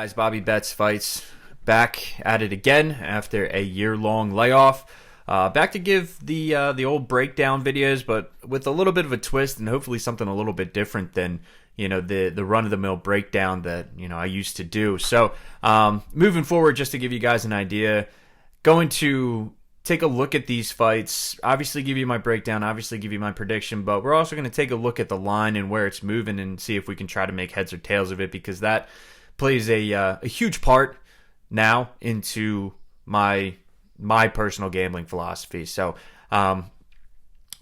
Guys, Bobby Betts Fights back at it again after a year-long layoff. Back to give the old breakdown videos, but with a little bit of a twist and hopefully something a little bit different than the run-of-the-mill breakdown that I used to do. So moving forward, just to give you guys an idea, going to take a look at these fights, obviously give you my breakdown, obviously give you my prediction, but we're also going to take a look at the line and where it's moving and see if we can try to make heads or tails of it, because that plays a huge part now into my personal gambling philosophy. So what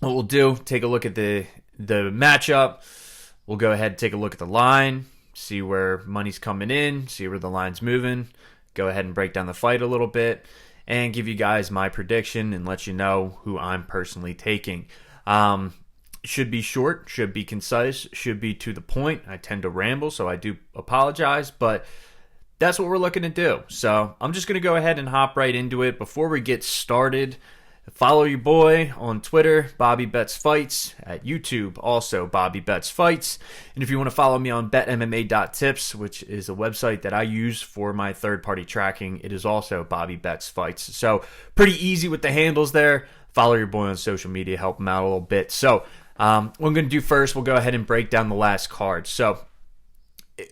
we'll do, take a look at the matchup. We'll go ahead and take a look at the line, see where money's coming in, see where the line's moving, go ahead and break down the fight a little bit, and give you guys my prediction and let you know who I'm personally taking. Should be short, should be concise, should be to the point. I tend to ramble, so I do apologize, but that's what we're looking to do. So I'm just going to go ahead and hop right into it. Before we get started, follow your boy on Twitter, Bobby Betts Fights, at YouTube, also Bobby Betts Fights. And if you want to follow me on betmma.tips, which is a website that I use for my third-party tracking, it is also Bobby Betts Fights. So pretty easy with the handles there. Follow your boy on social media, help him out a little bit. So what I'm going to do first, we'll go ahead and break down the last card. So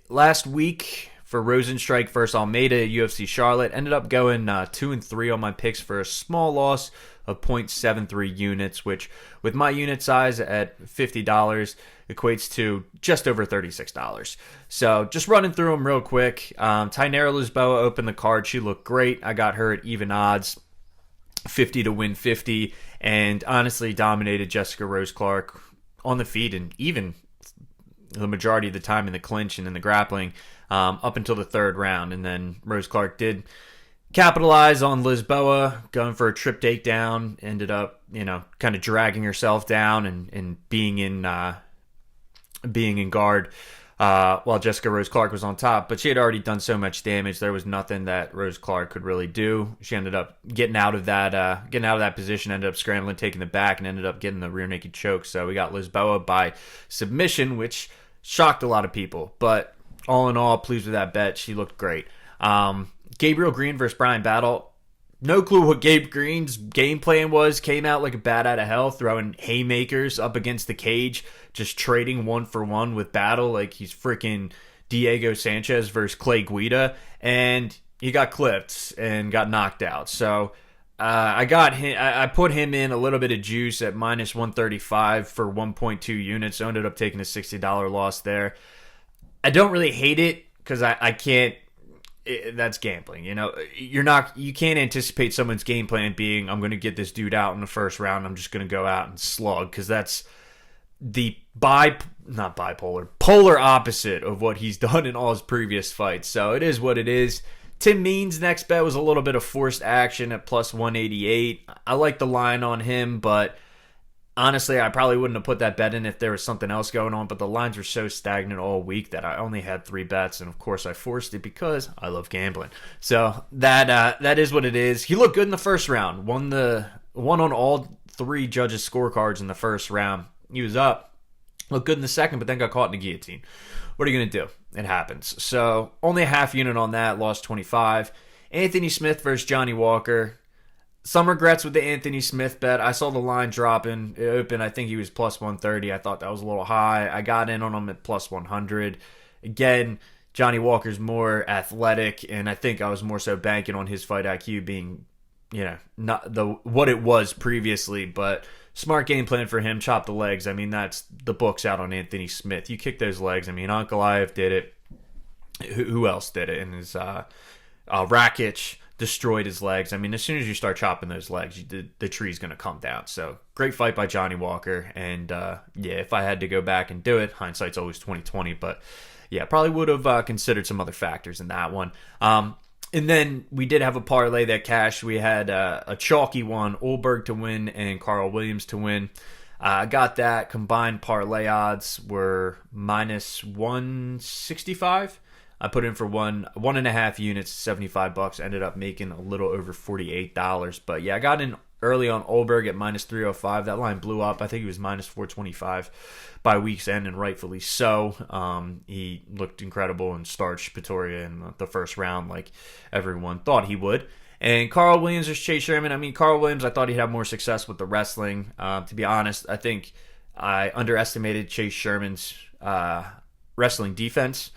last week for Rosenstrike versus Almeida, UFC Charlotte, ended up going 2-3 on my picks for a small loss of 0.73 units, which with my unit size at $50 equates to just over $36. So just running through them real quick. Tainara Lisboa opened the card. She looked great. I got her at even odds, 50 to win 50, and honestly dominated Jessica Rose Clark on the feet and even the majority of the time in the clinch and in the grappling up until the third round. And then Rose Clark did capitalize on Lisboa, going for a trip takedown, ended up, kind of dragging herself down and being in guard while Jessica Rose Clark was on top. But she had already done so much damage, there was nothing that Rose Clark could really do. She ended up getting out of that position, ended up scrambling, taking the back, and ended up getting the rear naked choke. So we got Lisboa by submission, which shocked a lot of people. But all in all, pleased with that bet. She looked great. Gabriel Green versus Brian Battle. No clue what Gabe Green's game plan was. Came out like a bat out of hell, throwing haymakers up against the cage, just trading 1-for-1 with Battle like he's freaking Diego Sanchez versus Clay Guida, and he got clipped and got knocked out. So I got him. I put him in a little bit of juice at minus 135 for 1.2 units. So ended up taking a $60 loss there. I don't really hate it because I can't. That's gambling, you can't anticipate someone's game plan being, I'm going to get this dude out in the first round, I'm just going to go out and slug, because that's the polar opposite of what he's done in all his previous fights. So it is what it is. Tim Means' next bet was a little bit of forced action at plus 188. I like the line on him, but honestly, I probably wouldn't have put that bet in if there was something else going on, but the lines were so stagnant all week that I only had 3 bets, and of course I forced it because I love gambling. So that is what it is. He looked good in the first round. Won on all 3 judges' scorecards in the first round. He was up. Looked good in the second, but then got caught in the guillotine. What are you going to do? It happens. So only a half unit on that, lost 25. Anthony Smith versus Johnny Walker. Some regrets with the Anthony Smith bet. I saw the line dropping. It opened, I think he was plus 130. I thought that was a little high. I got in on him at plus 100. Again, Johnny Walker's more athletic, and I think I was more so banking on his fight IQ being, not what it was previously, but smart game plan for him. Chop the legs. I mean, that's the book's out on Anthony Smith. You kick those legs. I mean, Ankalaev did it. Who else did it? And his Rakic destroyed his legs. I mean, as soon as you start chopping those legs, the tree's going to come down. So great fight by Johnny Walker. And if I had to go back and do it, hindsight's always 20/20. But yeah, probably would have considered some other factors in that one. And then we did have a parlay that cashed. We had a chalky one, Olberg to win and Carl Williams to win. I got that. Combined parlay odds were minus 165. I put in for one and a half units, $75. Ended up making a little over $48. But yeah, I got in early on Olberg at minus 305. That line blew up. I think he was minus 425 by week's end, and rightfully so. He looked incredible and starched Pretoria in the first round like everyone thought he would. And Carl Williams versus Chase Sherman. I mean, Carl Williams, I thought he'd have more success with the wrestling. To be honest, I think I underestimated Chase Sherman's wrestling defense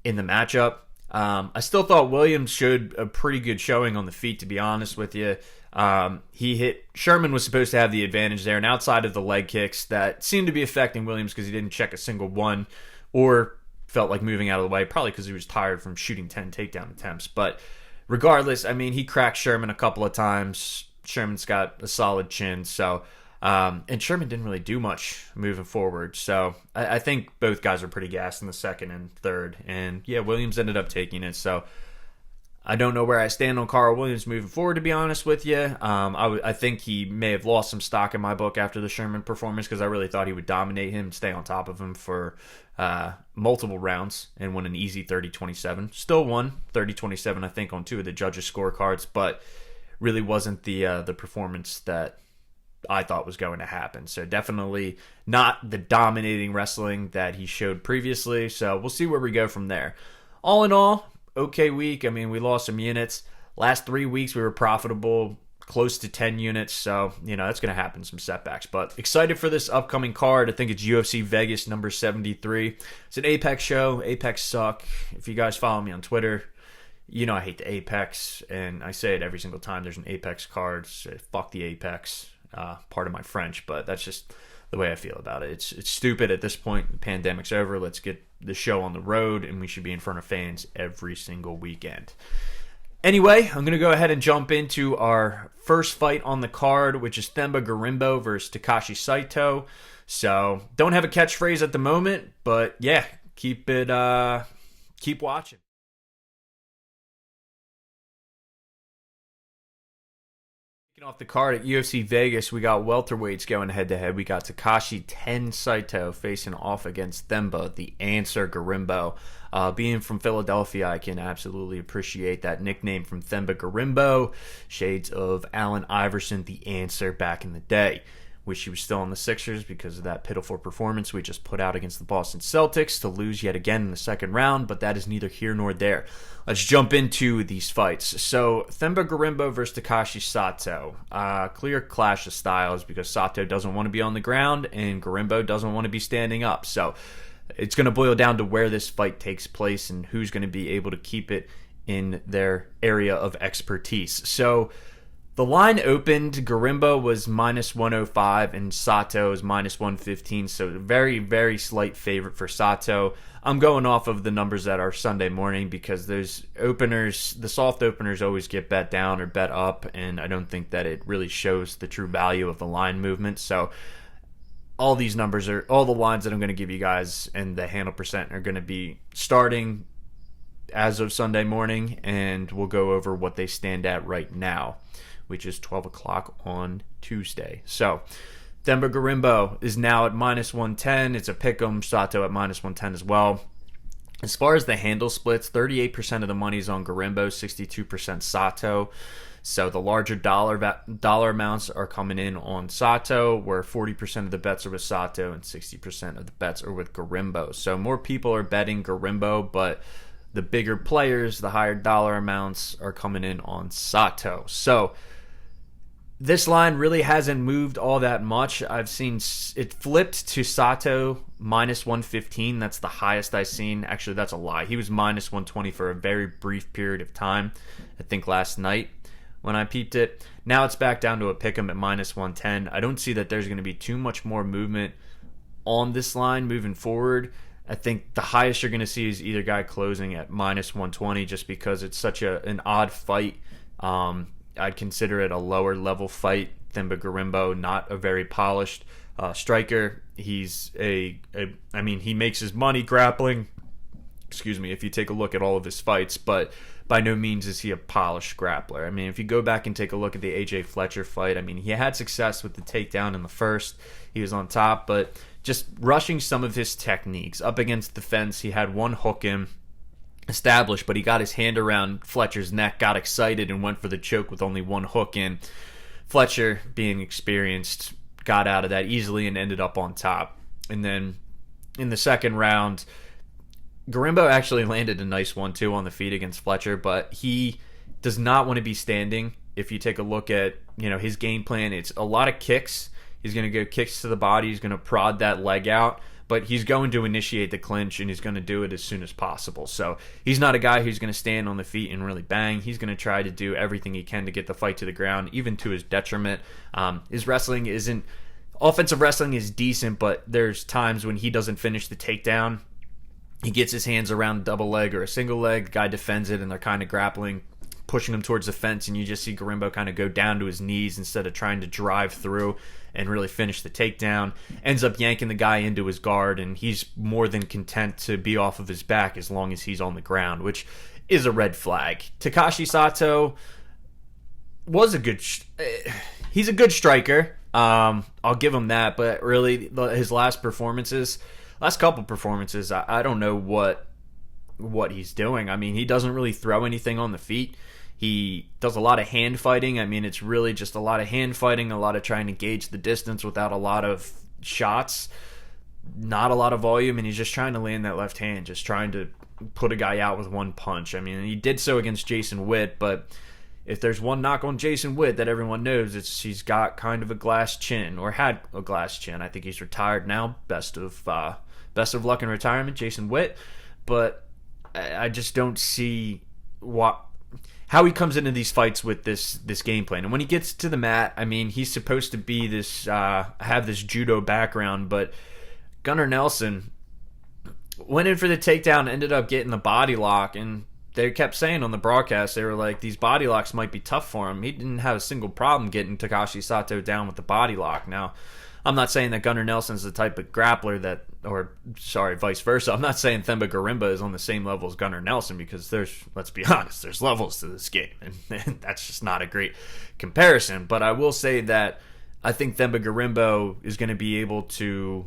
in the matchup. I still thought Williams showed a pretty good showing on the feet, to be honest with you. Sherman was supposed to have the advantage there, and outside of the leg kicks that seemed to be affecting Williams because he didn't check a single one or felt like moving out of the way, probably because he was tired from shooting 10 takedown attempts. But regardless, I mean, he cracked Sherman a couple of times. Sherman's got a solid chin, so and Sherman didn't really do much moving forward. So I think both guys were pretty gassed in the second and third. And yeah, Williams ended up taking it. So I don't know where I stand on Carl Williams moving forward, to be honest with you. I think he may have lost some stock in my book after the Sherman performance because I really thought he would dominate him and stay on top of him for multiple rounds and win an easy 30-27. Still won 30-27, I think, on two of the judges' scorecards, but really wasn't the performance that I thought was going to happen. So definitely not the dominating wrestling that he showed previously. So we'll see where we go from there. All in all, okay week. I mean, we lost some units. Last 3 weeks we were profitable, close to 10 units. So, that's going to happen, some setbacks. But excited for this upcoming card. I think it's UFC Vegas number 73. It's an Apex show. Apex suck. If you guys follow me on Twitter, I hate the Apex. And I say it every single time there's an Apex card. So fuck the Apex. Part of my French, but that's just the way I feel about it. It's stupid at this point. The pandemic's over. Let's get the show on the road, and we should be in front of fans every single weekend. Anyway, I'm going to go ahead and jump into our first fight on the card, which is Themba Gorimbo versus Takashi Saito. So, don't have a catchphrase at the moment, but yeah, keep watching. Off the card at UFC Vegas, we got welterweights going head-to-head. We got Takashi 10 Saito facing off against Themba, the Answer Gorimbo. Being from Philadelphia, I can absolutely appreciate that nickname from Themba Gorimbo. Shades of Allen Iverson, the Answer, back in the day. Wish he was still on the Sixers because of that pitiful performance we just put out against the Boston Celtics to lose yet again in the second round, but that is neither here nor there. Let's jump into these fights. So, Themba Gorimbo versus Takashi Sato. Clear clash of styles because Sato doesn't want to be on the ground and Gorimbo doesn't want to be standing up. So, it's going to boil down to where this fight takes place and who's going to be able to keep it in their area of expertise. So, the line opened, Gorimbo was minus 105 and Sato is minus 115, so very, very slight favorite for Sato. I'm going off of the numbers that are Sunday morning because those openers, the soft openers always get bet down or bet up, and I don't think that it really shows the true value of the line movement. So all these numbers are, all the lines that I'm going to give you guys and the handle percent are going to be starting as of Sunday morning, and we'll go over what they stand at right now, which is 12 o'clock on Tuesday. So, Themba Gorimbo is now at minus 110. It's a pick'em. Sato at minus 110 as well. As far as the handle splits, 38% of the money is on Gorimbo, 62% Sato. So the larger dollar amounts are coming in on Sato, where 40% of the bets are with Sato and 60% of the bets are with Gorimbo. So more people are betting Gorimbo, but the bigger players, the higher dollar amounts are coming in on Sato. So this line really hasn't moved all that much. I've seen it flipped to Sato minus 115. That's the highest I've seen. Actually, that's a lie. He was minus 120 for a very brief period of time, I think last night when I peeped it. Now it's back down to a pick'em at minus 110. I don't see that there's going to be too much more movement on this line moving forward. I think the highest you're going to see is either guy closing at minus 120 just because it's such an odd fight. I'd consider it a lower level fight. Themba Gorimbo, not a very polished striker. He's he makes his money grappling. Excuse me, if you take a look at all of his fights, but by no means is he a polished grappler. I mean, if you go back and take a look at the AJ Fletcher fight, I mean, he had success with the takedown in the first. He was on top, but just rushing some of his techniques. Up against the fence, he had one hook in established, but he got his hand around Fletcher's neck, got excited, and went for the choke with only one hook in. Fletcher, being experienced, got out of that easily and ended up on top. And then in the second round, Gorimbo actually landed a nice 1-2 on the feet against Fletcher, but he does not want to be standing. If you take a look at, his game plan, it's a lot of kicks. He's going to go kicks to the body. He's going to prod that leg out, but he's going to initiate the clinch, and he's going to do it as soon as possible. So he's not a guy who's going to stand on the feet and really bang. He's going to try to do everything he can to get the fight to the ground, even to his detriment. His wrestling isn't... Offensive wrestling is decent, but there's times when he doesn't finish the takedown. He gets his hands around a double leg or a single leg. The guy defends it, and they're kind of grappling, pushing him towards the fence, and you just see Gorimbo kind of go down to his knees instead of trying to drive through and really finish the takedown. Ends up yanking the guy into his guard, and he's more than content to be off of his back as long as he's on the ground, which is a red flag. Takashi Sato was he's a good striker. I'll give him that, but really his last couple performances, I don't know what he's doing. I mean, he doesn't really throw anything on the feet. He does a lot of hand fighting. I mean, it's really just a lot of hand fighting, a lot of trying to gauge the distance without a lot of shots, not a lot of volume, and he's just trying to land that left hand, just trying to put a guy out with one punch. I mean, he did so against Jason Witt, but if there's one knock on Jason Witt that everyone knows, it's he's got kind of a glass chin, or had a glass chin. I think he's retired now. Best of luck in retirement, Jason Witt. But I just don't see how he comes into these fights with this game plan. And when he gets to the mat, I mean, he's supposed to be have this judo background, but Gunnar Nelson went in for the takedown, ended up getting the body lock, and they kept saying on the broadcast, they were like, these body locks might be tough for him. He didn't have a single problem getting Takashi Sato down with the body lock. Now, I'm not saying that Gunnar Nelson's the type of grappler vice versa. I'm not saying Themba Gorimbo is on the same level as Gunnar Nelson, because let's be honest, there's levels to this game, and that's just not a great comparison. But I will say that I think Themba Gorimbo is going to be able to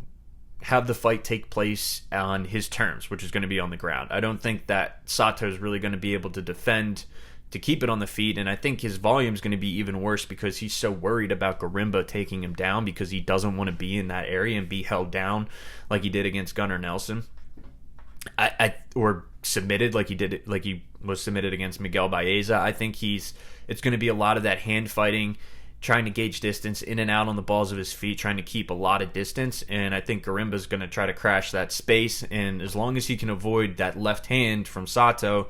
have the fight take place on his terms, which is going to be on the ground. I don't think that Sato is really going to be able to defend to keep it on the feet, and I think his volume is going to be even worse because he's so worried about Gorimbo taking him down, because he doesn't want to be in that area and be held down like he did against Gunnar Nelson, or submitted like he was submitted against Miguel Baeza. I think it's going to be a lot of that hand fighting, trying to gauge distance in and out on the balls of his feet, trying to keep a lot of distance, and I think Gorimbo's going to try to crash that space, and as long as he can avoid that left hand from Sato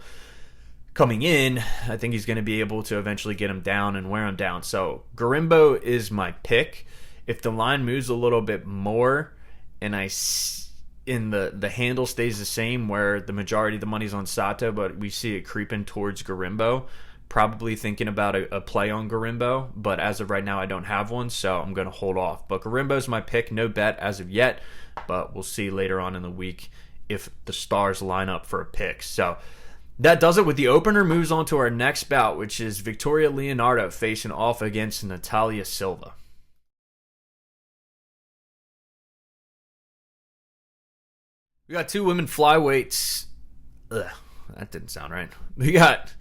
coming in, I think he's going to be able to eventually get him down and wear him down. So Gorimbo is my pick. If the line moves a little bit more and the handle stays the same, where the majority of the money's on Sato, but we see it creeping towards Gorimbo, probably thinking about a play on Gorimbo, but as of right now I don't have one, so I'm going to hold off. But Gorimbo's my pick, no bet as of yet, but we'll see later on in the week if the stars line up for a pick. So that does it with the opener. Moves on to our next bout, which is Victoria Leonardo facing off against Natalia Silva. We got two women flyweights. Ugh, that didn't sound right. We got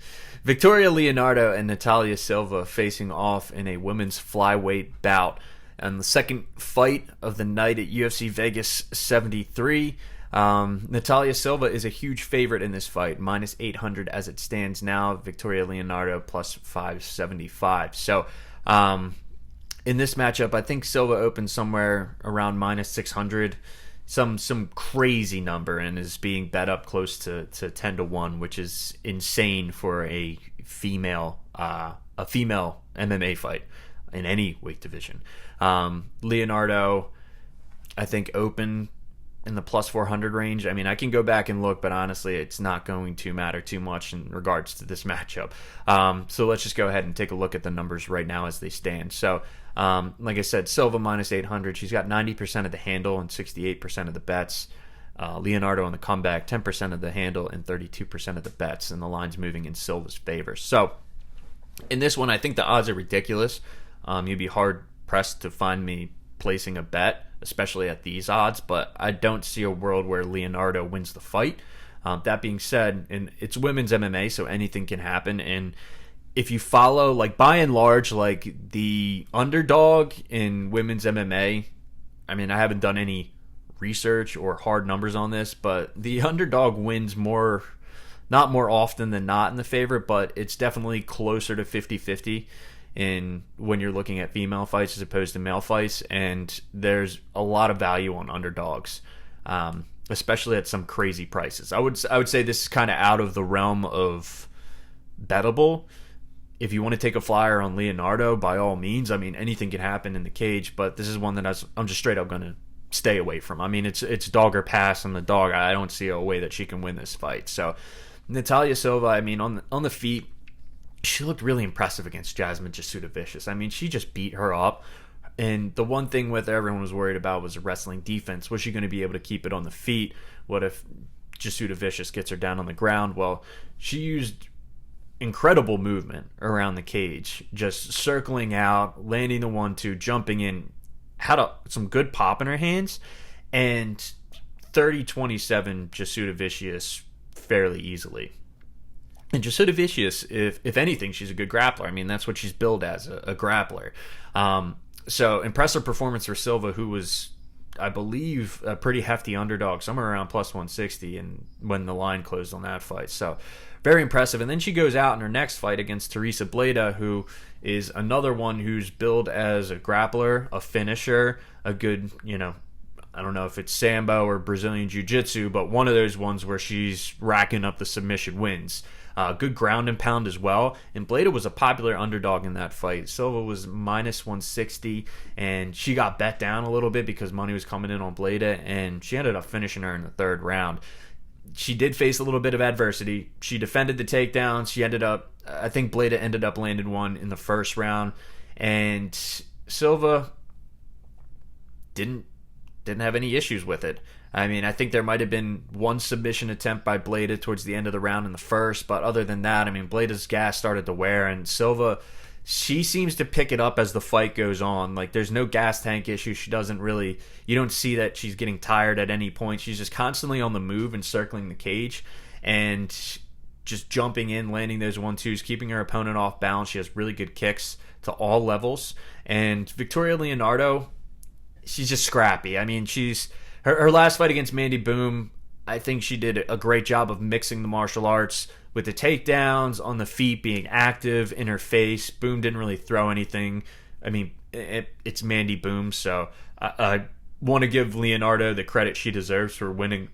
Victoria Leonardo and Natalia Silva facing off in a women's flyweight bout. And the second fight of the night at UFC Vegas 73. Natalia Silva is a huge favorite in this fight, minus 800 as it stands now. Victoria Leonardo plus 575. So in this matchup, I think Silva opened somewhere around minus 600, some crazy number, and is being bet up close to 10-1, which is insane for a female MMA fight in any weight division. Leonardo, I think, opened in the plus 400 range. I mean, I can go back and look, but honestly, it's not going to matter too much in regards to this matchup. So let's just go ahead and take a look at the numbers right now as they stand. So, like I said, Silva minus 800. She's got 90% of the handle and 68% of the bets. Leonardo on the comeback, 10% of the handle and 32% of the bets, and the line's moving in Silva's favor. So, in this one, I think the odds are ridiculous. You'd be hard-pressed to find me placing a bet, especially at these odds, but I don't see a world where Leonardo wins the fight. That being said, and it's women's MMA, so anything can happen, and if you follow, like, by and large, like, the underdog in women's MMA, I mean, I haven't done any research or hard numbers on this, but the underdog wins not more often than not in the favorite, but it's definitely closer to 50-50 in when you're looking at female fights as opposed to male fights, and there's a lot of value on underdogs, especially at some crazy prices. I would say this is kind of out of the realm of bettable. If you want to take a flyer on Leonardo, by all means. I mean, anything can happen in the cage, but this is one that I'm just straight up going to stay away from. I mean, it's dog or pass on the dog. I don't see a way that she can win this fight. So Natalia Silva, I mean, on the feet, she looked really impressive against Jasmine Jasudavicius. I mean, she just beat her up. And the one thing with everyone was worried about was the wrestling defense. Was she going to be able to keep it on the feet? What if Jasudavicius gets her down on the ground? Well, she used incredible movement around the cage, just circling out, landing the 1-2, jumping in, had some good pop in her hands, and 30-27 Jasudavicius fairly easily. And Jasudavicius, if anything, she's a good grappler. I mean, that's what she's billed as, a grappler. So impressive performance for Silva, who was, I believe, a pretty hefty underdog, somewhere around plus 160, and when the line closed on that fight. So very impressive. And then she goes out in her next fight against Teresa Bleda, who is another one who's billed as a grappler, a finisher, a good, I don't know if it's Sambo or Brazilian Jiu-Jitsu, but one of those ones where she's racking up the submission wins. Good ground and pound as well. And Bleda was a popular underdog in that fight. Silva was minus 160, and she got bet down a little bit because money was coming in on Bleda, and she ended up finishing her in the third round. She did face a little bit of adversity. She defended the takedowns. I think Bleda ended up landing one in the first round, and Silva didn't have any issues with it. I mean, I think there might have been one submission attempt by Bleda towards the end of the round in the first, but other than that, I mean, Bleda's gas started to wear, and Silva, she seems to pick it up as the fight goes on. Like, there's no gas tank issue. You don't see that she's getting tired at any point. She's just constantly on the move and circling the cage and just jumping in, landing those 1-2s, keeping her opponent off balance. She has really good kicks to all levels. And Victoria Leonardo, she's just scrappy. I mean, her last fight against Mandy Boom, I think she did a great job of mixing the martial arts with the takedowns, on the feet, being active, in her face. Boom didn't really throw anything. I mean, it's Mandy Boom, so I want to give Leonardo the credit she deserves for winning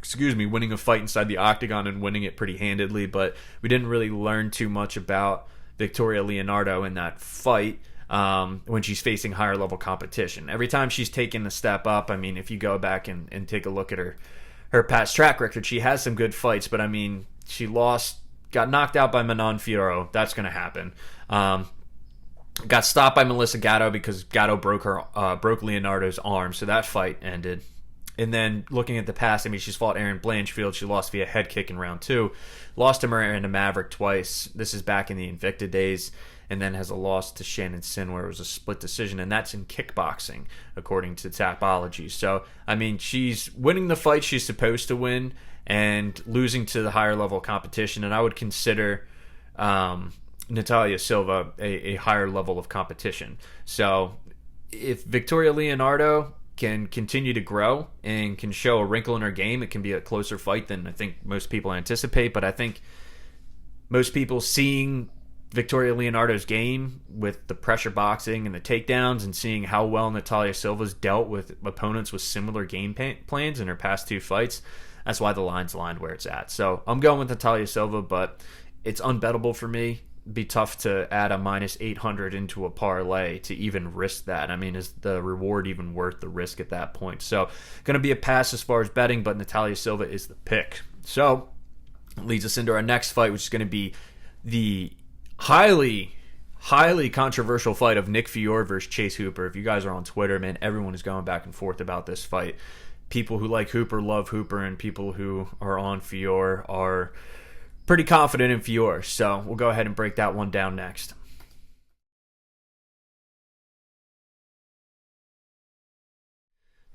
a fight inside the octagon and winning it pretty handedly, but we didn't really learn too much about Victoria Leonardo in that fight. When she's facing higher level competition. Every time she's taken a step up, I mean, if you go back and take a look at her past track record, she has some good fights, but I mean, she got knocked out by Manon Fiore. That's going to happen. Got stopped by Melissa Gatto because Gatto broke Leonardo's arm, so that fight ended. And then looking at the past, I mean, she's fought Erin Blanchfield. She lost via head kick in round 2. Lost to Miranda Maverick twice. This is back in the Invicta days. And then has a loss to Shannon Sin where it was a split decision, and that's in kickboxing, according to Tapology. So, I mean, she's winning the fight she's supposed to win and losing to the higher level competition, and I would consider Natalia Silva a higher level of competition. So, if Victoria Leonardo can continue to grow and can show a wrinkle in her game, it can be a closer fight than I think most people anticipate, but I think most people seeing Victoria Leonardo's game with the pressure boxing and the takedowns and seeing how well Natalia Silva's dealt with opponents with similar game plans in her past 2 fights, that's why the line's lined where it's at. So I'm going with Natalia Silva, but it's unbettable for me. It'd be tough to add a minus 800 into a parlay to even risk that. I mean, is the reward even worth the risk at that point? So going to be a pass as far as betting, but Natalia Silva is the pick. So leads us into our next fight, which is going to be the highly controversial fight of Nick Fiore versus Chase Hooper. If you guys are on Twitter, man, everyone is going back and forth about this fight. People who like Hooper love Hooper, and people who are on Fiore are pretty confident in Fiore. So we'll go ahead and break that one down next.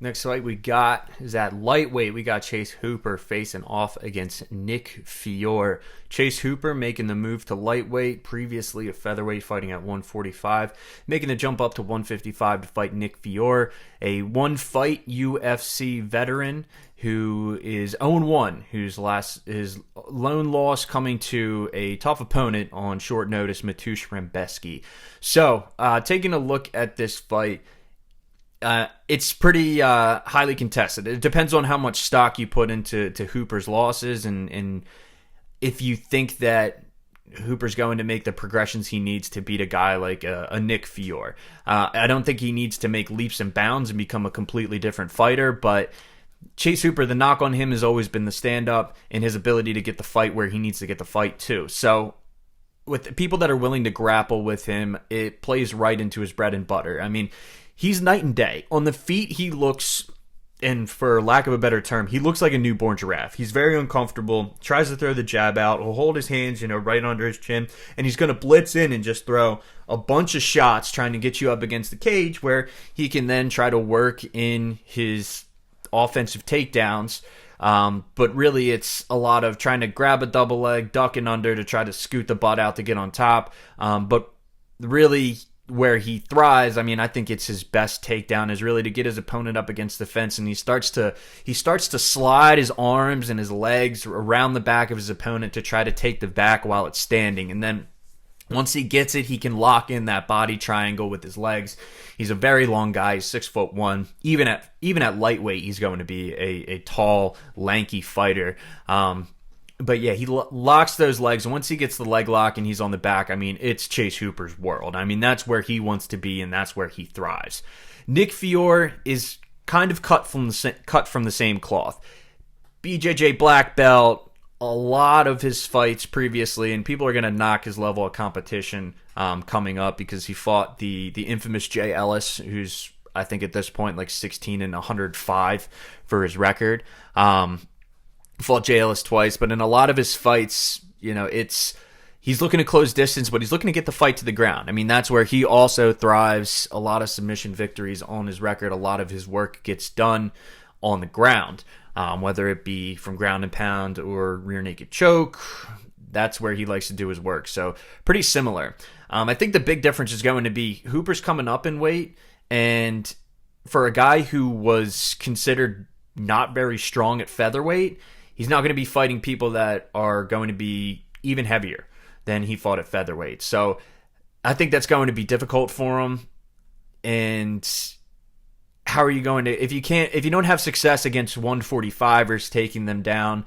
Next fight we got is at lightweight. We got Chase Hooper facing off against Nick Fiore. Chase Hooper making the move to lightweight, previously a featherweight, fighting at 145, making the jump up to 155 to fight Nick Fiore, a one-fight UFC veteran who is 0-1, his lone loss coming to a tough opponent on short notice, Mateusz Rebecki. So, taking a look at this fight, it's pretty highly contested. It depends on how much stock you put into Hooper's losses, and if you think that Hooper's going to make the progressions he needs to beat a guy like a Nick Fiore. I don't think he needs to make leaps and bounds and become a completely different fighter, but Chase Hooper, the knock on him has always been the stand-up and his ability to get the fight where he needs to get the fight too. So with the people that are willing to grapple with him, it plays right into his bread and butter. I mean, he's night and day. On the feet, he looks, and for lack of a better term, he looks like a newborn giraffe. He's very uncomfortable, tries to throw the jab out, he'll hold his hands, right under his chin, and he's going to blitz in and just throw a bunch of shots trying to get you up against the cage where he can then try to work in his offensive takedowns. But really it's a lot of trying to grab a double leg, ducking under to try to scoot the butt out to get on top. But really where he thrives, I think it's his best takedown, is really to get his opponent up against the fence, and he starts to slide his arms and his legs around the back of his opponent to try to take the back while it's standing. And then once he gets it, he can lock in that body triangle with his legs. He's a very long guy. He's 6'1". Even at lightweight, he's going to be a tall, lanky fighter. But yeah, he locks those legs. And once he gets the leg lock and he's on the back, it's Chase Hooper's world. That's where he wants to be, and that's where he thrives. Nick Fiore is kind of cut from the same cloth. BJJ black belt. A lot of his fights previously, and people are going to knock his level of competition coming up because he fought the infamous Jay Ellis, who's I think at this point like 16-105 for his record. Fought Jay Ellis twice, but in a lot of his fights, he's looking to close distance, but he's looking to get the fight to the ground. That's where he also thrives. A lot of submission victories on his record. A lot of his work gets done on the ground. Whether it be from ground and pound or rear naked choke, that's where he likes to do his work. So pretty similar. I think the big difference is going to be Hooper's coming up in weight, and for a guy who was considered not very strong at featherweight, he's not going to be fighting people that are going to be even heavier than he fought at featherweight. So I think that's going to be difficult for him. And how are you going to, if you don't have success against 145ers taking them down,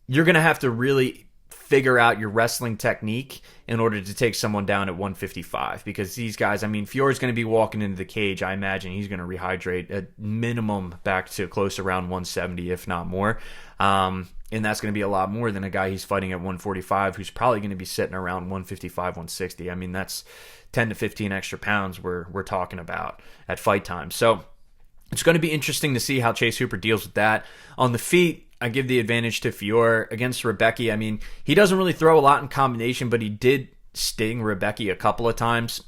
you're going to have to really figure out your wrestling technique in order to take someone down at 155, because these guys, Fiore's going to be walking into the cage. I imagine he's going to rehydrate at minimum back to close around 170, if not more. And that's going to be a lot more than a guy he's fighting at 145 who's probably going to be sitting around 155, 160. That's 10 to 15 extra pounds we're talking about at fight time. So it's going to be interesting to see how Chase Hooper deals with that. On the feet, I give the advantage to Fiore. Against Rebecki, he doesn't really throw a lot in combination, but he did sting Rebecki a couple of times.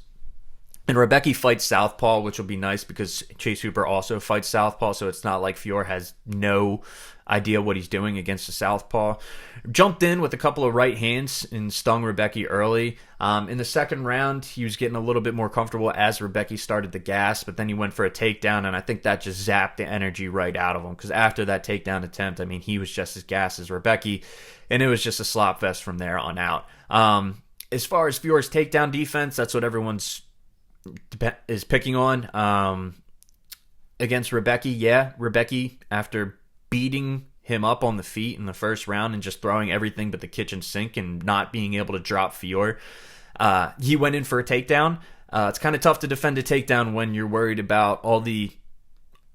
And Rebecki fights southpaw, which will be nice because Chase Hooper also fights southpaw, so it's not like Fiore has no idea what he's doing against the southpaw. Jumped in with a couple of right hands and stung Rebecki early. In the second round, he was getting a little bit more comfortable as Rebecki started the gas, but then he went for a takedown, and I think that just zapped the energy right out of him, because after that takedown attempt, he was just as gassed as Rebecki, and it was just a slop fest from there on out. As far as Fiore's takedown defense, that's what everyone's is picking on. Against Rebecki, Rebecki, after beating him up on the feet in the first round and just throwing everything but the kitchen sink and not being able to drop Fiore, he went in for a takedown. It's kind of tough to defend a takedown when you're worried about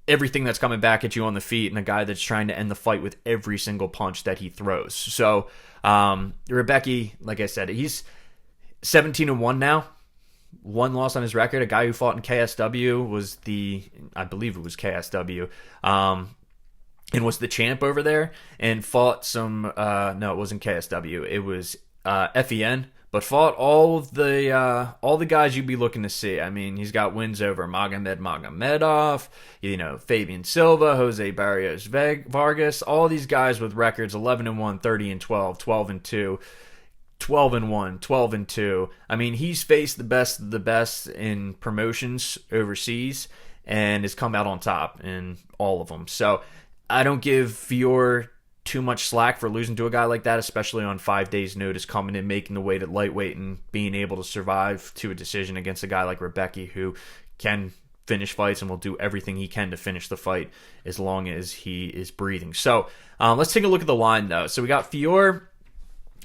everything that's coming back at you on the feet and a guy that's trying to end the fight with every single punch that he throws. So Rebecki, like I said, he's 17-1 now. One loss on his record. A guy who fought in KSW was I believe it was KSW, and was the champ over there, and fought some, no, it wasn't KSW. It was FEN, but fought all the guys you'd be looking to see. I mean, he's got wins over Magomedov, Fabian Silva, Jose Barrios Vargas, all these guys with records 11-1, 30-12, 12-2. 12-1, 12-2. I mean, he's faced the best of the best in promotions overseas and has come out on top in all of them. So I don't give Fiore too much slack for losing to a guy like that, especially on 5 days' notice, coming in, making the weight at lightweight, and being able to survive to a decision against a guy like Rebecki, who can finish fights and will do everything he can to finish the fight as long as he is breathing. So let's take a look at the line, though. So we got Fiore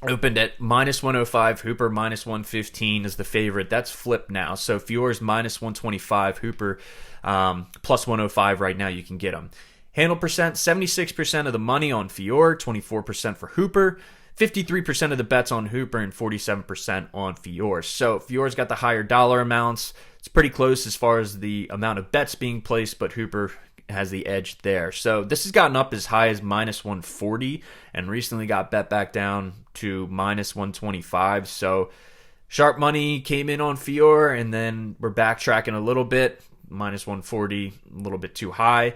opened at -105, Hooper -115 is the favorite. That's flipped now. So Fiore's -125, Hooper +105 right now. You can get him. Handle percent, 76% of the money on Fiore, 24% for Hooper, 53% of the bets on Hooper, and 47% on Fiore. So Fiore's got the higher dollar amounts. It's pretty close as far as the amount of bets being placed, but Hooper has the edge there. So this has gotten up as high as -140 and recently got bet back down to -125. So sharp money came in on Fiore, and then we're backtracking a little bit. -140, a little bit too high.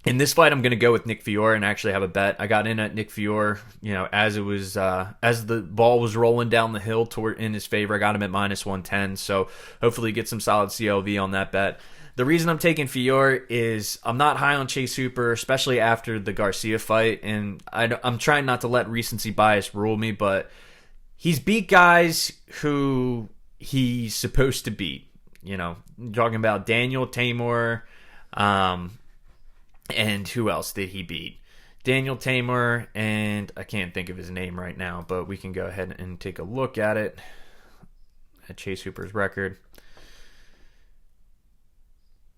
In this fight, I'm going to go with Nick Fiore and actually have a bet. I got in at Nick Fiore, as it was as the ball was rolling down the hill in his favor. I got him at -110, so hopefully get some solid CLV on that bet. The reason I'm taking Fiore is I'm not high on Chase Hooper, especially after the Garcia fight, and I'm trying not to let recency bias rule me, but he's beat guys who he's supposed to beat. Talking about Daniel Tamor, and who else did he beat? Daniel Tamor, and I can't think of his name right now, but we can go ahead and take a look at it, at Chase Hooper's record.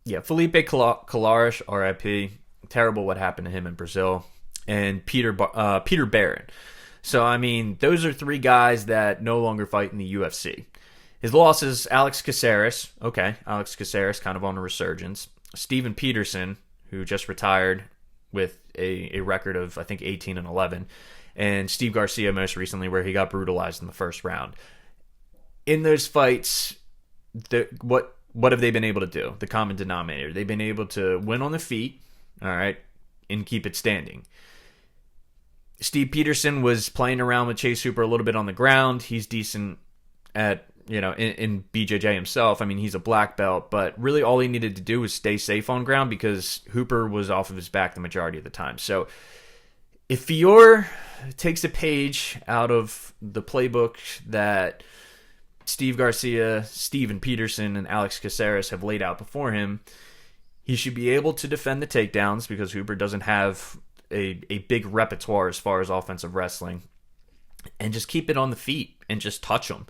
Yeah, Felipe Colares, RIP. Terrible what happened to him in Brazil. And Peter Barrett. So, I mean, those are three guys that no longer fight in the UFC. His losses, Alex Caceres. Okay, Alex Caceres kind of on a resurgence. Steven Peterson, who just retired with a record of, I think, 18-11. And Steve Garcia most recently, where he got brutalized in the first round. In those fights, what have they been able to do? The common denominator. They've been able to win on the feet, all right, and keep it standing. Steve Peterson was playing around with Chase Hooper a little bit on the ground. He's decent at, in BJJ himself. I mean, he's a black belt, but really all he needed to do was stay safe on ground because Hooper was off of his back the majority of the time. So if Fiore takes a page out of the playbook that Steve Garcia, Steven Peterson, and Alex Caceres have laid out before him, he should be able to defend the takedowns because Hooper doesn't have a big repertoire as far as offensive wrestling, and just keep it on the feet and just touch him.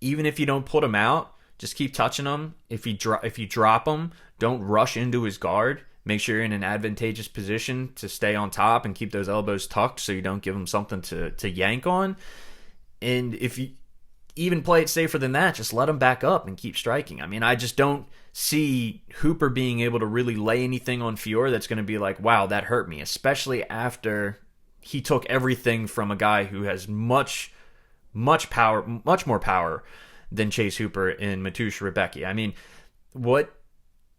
Even if you don't put him out, just keep touching him. If you drop him, don't rush into his guard. Make sure you're in an advantageous position to stay on top and keep those elbows tucked so you don't give him something to yank on. And if you even play it safer than that, just let him back up and keep striking. I mean, I just don't see Hooper being able to really lay anything on Fiore that's going to be like, wow, that hurt me, especially after he took everything from a guy who has much more power than Chase Hooper in Mateusz Rebecki. I mean,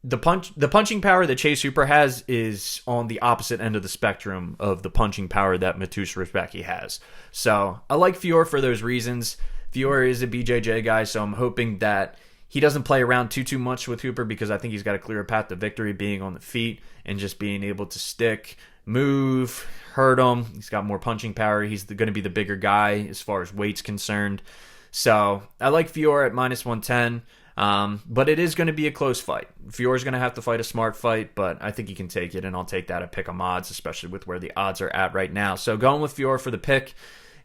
the punching power that Chase Hooper has is on the opposite end of the spectrum of the punching power that Mateusz Rebecki has. So I like Fiore for those reasons. Fiore is a BJJ guy, so I'm hoping that he doesn't play around too much with Hooper because I think he's got a clear path to victory being on the feet and just being able to stick, move, hurt him. He's got more punching power. He's going to be the bigger guy as far as weight's concerned. So I like Fiore at -110, but it is going to be a close fight. Fiore's going to have to fight a smart fight, but I think he can take it, and I'll take that at pick 'em odds, especially with where the odds are at right now. So going with Fiore for the pick.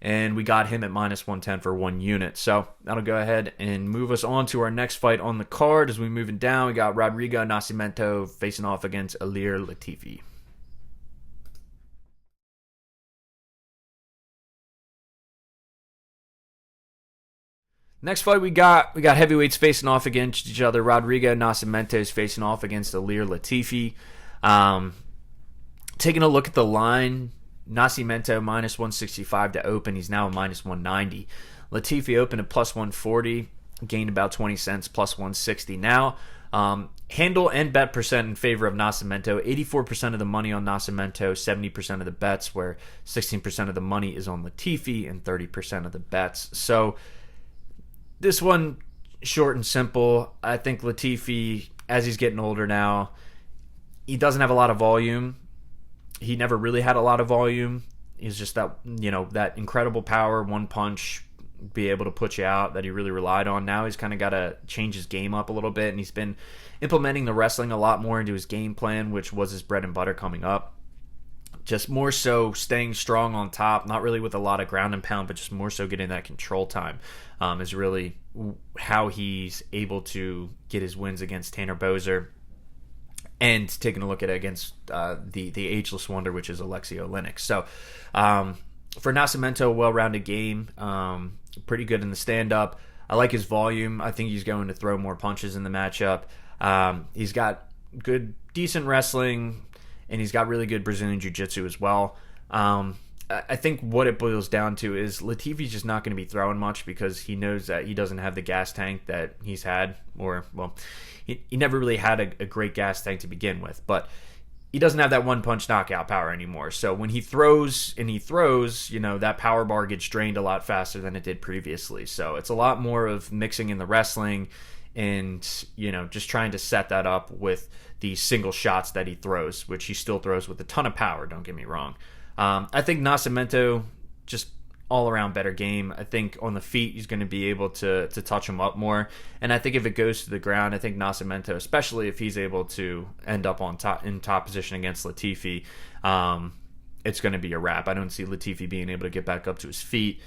And we got him at -110 for 1 unit. So that'll go ahead and move us on to our next fight on the card. As we moving down, we got Rodrigo Nascimento facing off against Ilir Latifi. Next fight we got heavyweights facing off against each other. Rodrigo Nascimento is facing off against Ilir Latifi. Taking a look at the line, Nascimento minus 165 to open. He's now a minus 190. Latifi opened at plus 140, gained about 20 cents, plus 160 now. Handle and bet percent in favor of Nascimento. 84% of the money on Nascimento, 70% of the bets, where 16% of the money is on Latifi and 30% of the bets. So this one, short and simple. I think Latifi, as he's getting older now, he doesn't have a lot of volume. He never really had a lot of volume. He's just that, that incredible power, one punch, be able to put you out that he really relied on. Now he's kind of got to change his game up a little bit, and he's been implementing the wrestling a lot more into his game plan, which was his bread and butter coming up. Just more so staying strong on top, not really with a lot of ground and pound, but just more so getting that control time is really how he's able to get his wins against Tanner Boser, and taking a look at it against the ageless wonder, which is Alexei Oleinik. So for Nascimento, well-rounded game, pretty good in the stand-up. I like his volume. I think he's going to throw more punches in the matchup. He's got decent wrestling, and he's got really good Brazilian Jiu-Jitsu as well. I think what it boils down to is Latifi's just not going to be throwing much because he knows that he doesn't have the gas tank that he's had, he never really had a great gas tank to begin with, but he doesn't have that one-punch knockout power anymore. So when he throws, that power bar gets drained a lot faster than it did previously. So it's a lot more of mixing in the wrestling and, just trying to set that up with the single shots that he throws, which he still throws with a ton of power, don't get me wrong. I think Nascimento, just all-around better game. I think on the feet, he's going to be able to touch him up more. And I think if it goes to the ground, I think Nascimento, especially if he's able to end up in top position against Latifi, it's going to be a wrap. I don't see Latifi being able to get back up to his feet.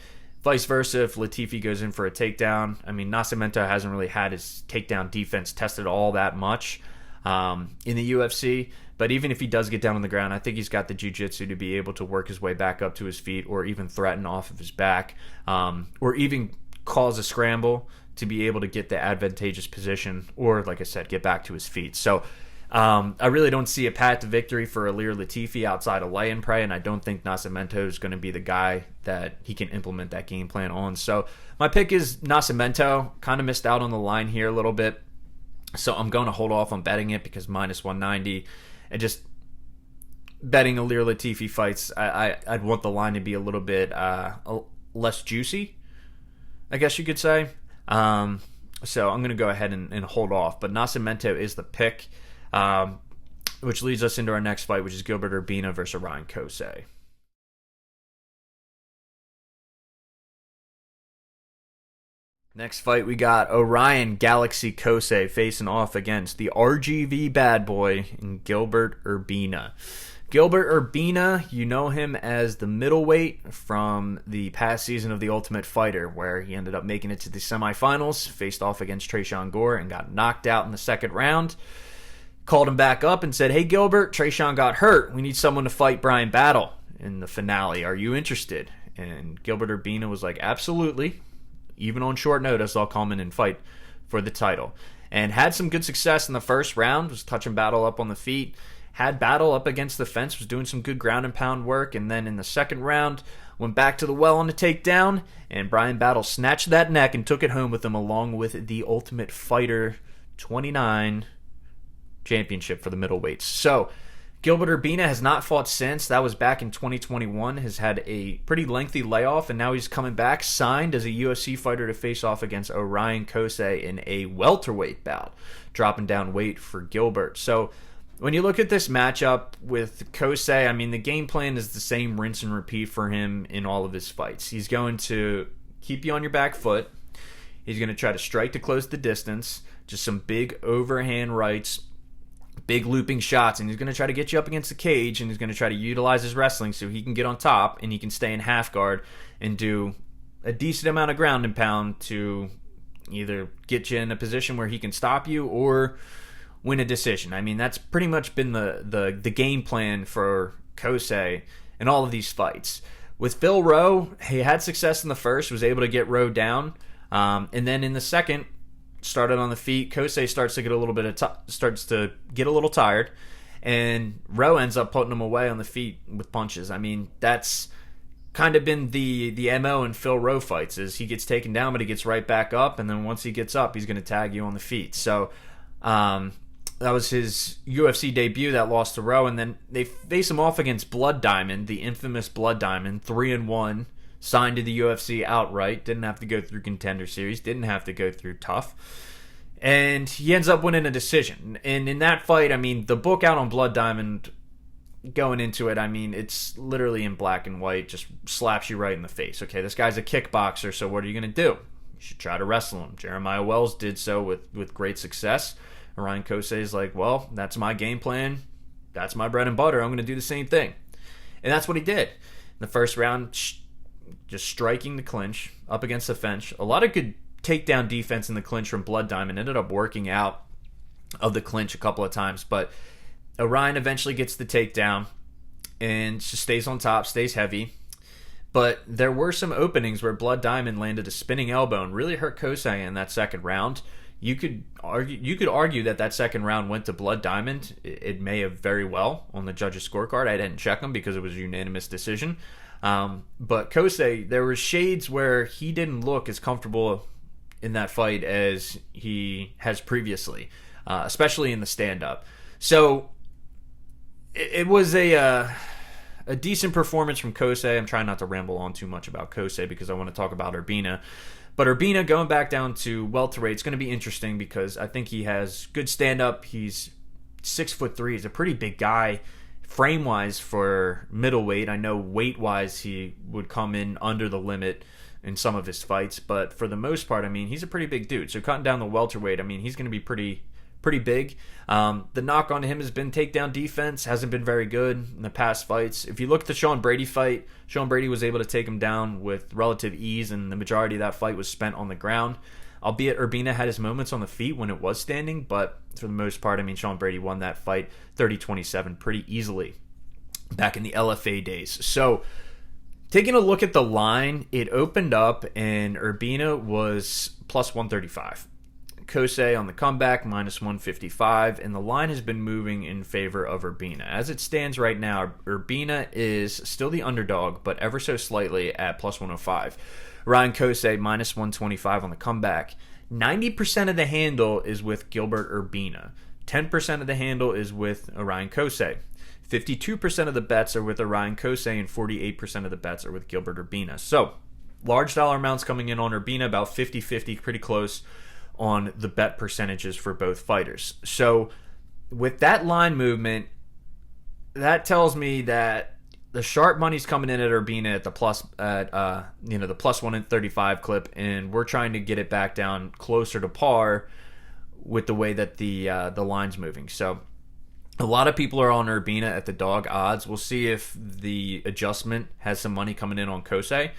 Vice versa, if Latifi goes in for a takedown, Nascimento hasn't really had his takedown defense tested all that much in the UFC. But even if he does get down on the ground, I think he's got the jiu-jitsu to be able to work his way back up to his feet, or even threaten off of his back, or even cause a scramble to be able to get the advantageous position, or, like I said, get back to his feet. So I really don't see a path to victory for Ilir Latifi outside of lay and pray, and I don't think Nascimento is going to be the guy that he can implement that game plan on. So my pick is Nascimento. Kind of missed out on the line here a little bit, so I'm going to hold off on betting it because minus 190. And just betting Ilir Latifi fights, I'd want the line to be a little bit less juicy, I guess you could say. So I'm going to go ahead and hold off. But Nascimento is the pick, which leads us into our next fight, which is Gilbert Urbina versus Ryan Cosce. Next fight, we got Orion Galaxy Cosce facing off against the RGV bad boy, Gilbert Urbina. Gilbert Urbina, you know him as the middleweight from the past season of The Ultimate Fighter, where he ended up making it to the semifinals, faced off against Tresean Gore, and got knocked out in the second round. Called him back up and said, "Hey Gilbert, Tresean got hurt. We need someone to fight Brian Battle in the finale. Are you interested?" And Gilbert Urbina was like, "Absolutely. Even on short notice, I'll come in and fight for the title." And had some good success in the first round, was touching Battle up on the feet, had Battle up against the fence, was doing some good ground and pound work, and then in the second round, went back to the well on the takedown, and Brian Battle snatched that neck and took it home with him, along with the Ultimate Fighter 29 championship for the middleweights. So Gilbert Urbina has not fought since. That was back in 2021. Has had a pretty lengthy layoff, and now he's coming back, signed as a UFC fighter to face off against Orion Cosce in a welterweight bout, dropping down weight for Gilbert. So when you look at this matchup with Cosce, the game plan is the same rinse and repeat for him in all of his fights. He's going to keep you on your back foot. He's going to try to strike to close the distance, just some big overhand rights, big looping shots, and he's going to try to get you up against the cage, and he's going to try to utilize his wrestling so he can get on top and he can stay in half guard and do a decent amount of ground and pound to either get you in a position where he can stop you or win a decision. That's pretty much been the game plan for Cosce in all of these fights. With Phil Rowe, he had success in the first, was able to get Rowe down, and then in the second, started on the feet. Cosce starts to get a little tired, and Rowe ends up putting him away on the feet with punches. I mean, that's kind of been the MO in Phil Rowe fights, is he gets taken down, but he gets right back up, and then once he gets up, he's going to tag you on the feet. So that was his UFC debut that lost to Rowe, and then they face him off against Blood Diamond, the infamous Blood Diamond, 3-1, signed to the UFC outright, didn't have to go through Contender Series, didn't have to go through Tough, and he ends up winning a decision. And in that fight, I mean, the book out on Blood Diamond, going into it, I mean, it's literally in black and white, just slaps you right in the face. Okay, this guy's a kickboxer, so what are you going to do? You should try to wrestle him. Jeremiah Wells did so with great success. Ryan Kosei is like, well, that's my game plan. That's my bread and butter. I'm going to do the same thing. And that's what he did. In the first round, just striking the clinch up against the fence. A lot of good takedown defense in the clinch from Blood Diamond. Ended up working out of the clinch a couple of times, but Orion eventually gets the takedown and just stays on top, stays heavy. But there were some openings where Blood Diamond landed a spinning elbow and really hurt Kosei in that second round. You could argue that second round went to Blood Diamond. It may have very well on the judges' scorecard. I didn't check them because it was a unanimous decision. But Kosei, there were shades where he didn't look as comfortable in that fight as he has previously, especially in the stand-up. So it was a decent performance from Kosei. I'm trying not to ramble on too much about Kosei because I want to talk about Urbina. But Urbina going back down to welterweight, it's going to be interesting because I think he has good stand-up. He's 6'3". He's a pretty big guy frame-wise for middleweight. I know weight-wise he would come in under the limit in some of his fights. But for the most part, I mean, he's a pretty big dude. So cutting down the welterweight, I mean, he's going to be pretty big. The knock on him has been takedown defense. Hasn't been very good in the past fights. If you look at the Sean Brady fight, Sean Brady was able to take him down with relative ease, and the majority of that fight was spent on the ground. Albeit Urbina had his moments on the feet when it was standing, but for the most part, I mean, Sean Brady won that fight 30-27 pretty easily back in the LFA days. So taking a look at the line, it opened up and Urbina was plus 135. Kosei on the comeback, minus 155, and the line has been moving in favor of Urbina. As it stands right now, Urbina is still the underdog, but ever so slightly at plus 105. Ryan Kosei, minus 125 on the comeback. 90% of the handle is with Gilbert Urbina. 10% of the handle is with Ryan Kosei. 52% of the bets are with Ryan Kosei, and 48% of the bets are with Gilbert Urbina. So, large dollar amounts coming in on Urbina, about 50-50, pretty close on the bet percentages for both fighters. So with that line movement, that tells me that the sharp money's coming in at Urbina at the the plus 135 clip, and we're trying to get it back down closer to par with the way that the line's moving. So a lot of people are on Urbina at the dog odds. We'll see if the adjustment has some money coming in on Kosei.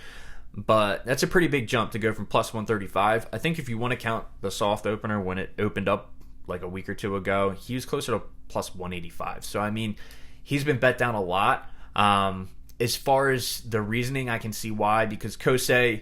But that's a pretty big jump to go from plus 135. I think if you want to count the soft opener when it opened up like a week or two ago, he was closer to plus 185. So, I mean, he's been bet down a lot. As far as the reasoning, I can see why. Because Kosei,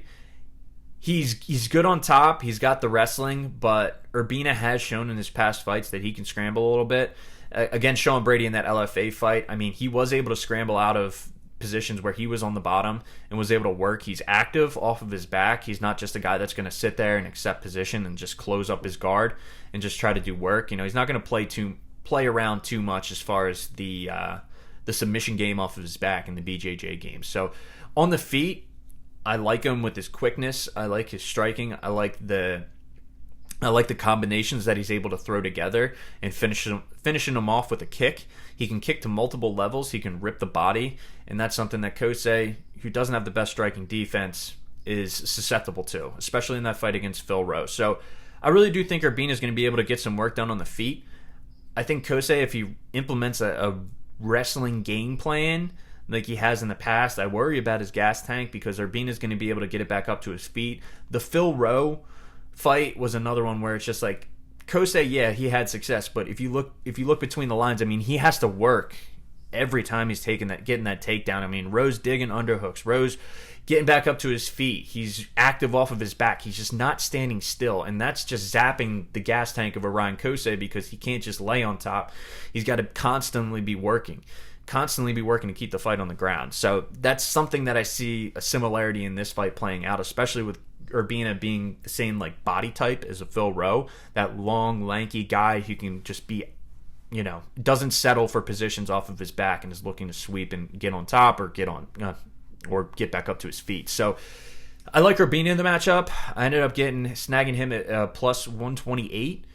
he's good on top. He's got the wrestling. But Urbina has shown in his past fights that he can scramble a little bit. Against Sean Brady in that LFA fight, I mean, he was able to scramble out of positions where he was on the bottom and was able to work. He's active off of his back. He's not just a guy that's going to sit there and accept position and just close up his guard and just try to do work. You know, he's not going to play around too much as far as the submission game off of his back in the BJJ game. So on the feet, I like him with his quickness. I like his striking. I like the combinations that he's able to throw together and finishing them off with a kick. He can kick to multiple levels. He can rip the body, and that's something that Kosei, who doesn't have the best striking defense, is susceptible to, especially in that fight against Phil Rowe. So I really do think Urbina is going to be able to get some work done on the feet. I think Kosei, if he implements a wrestling game plan like he has in the past, I worry about his gas tank because Urbina is going to be able to get it back up to his feet. The Phil Rowe fight was another one where it's just like Kosei, yeah, he had success, but if you look between the lines, I mean, he has to work every time he's getting that takedown. I mean, Rowe's digging underhooks. Rowe's getting back up to his feet. He's active off of his back. He's just not standing still, and that's just zapping the gas tank of Orion Cosce because he can't just lay on top. He's got to constantly be working to keep the fight on the ground. So that's something that I see a similarity in this fight playing out, especially with Urbina being the same like body type as a Phil Rowe, that long, lanky guy who can just be, doesn't settle for positions off of his back and is looking to sweep and get on top or or get back up to his feet. So I like Urbina in the matchup. I ended up snagging him at plus 128,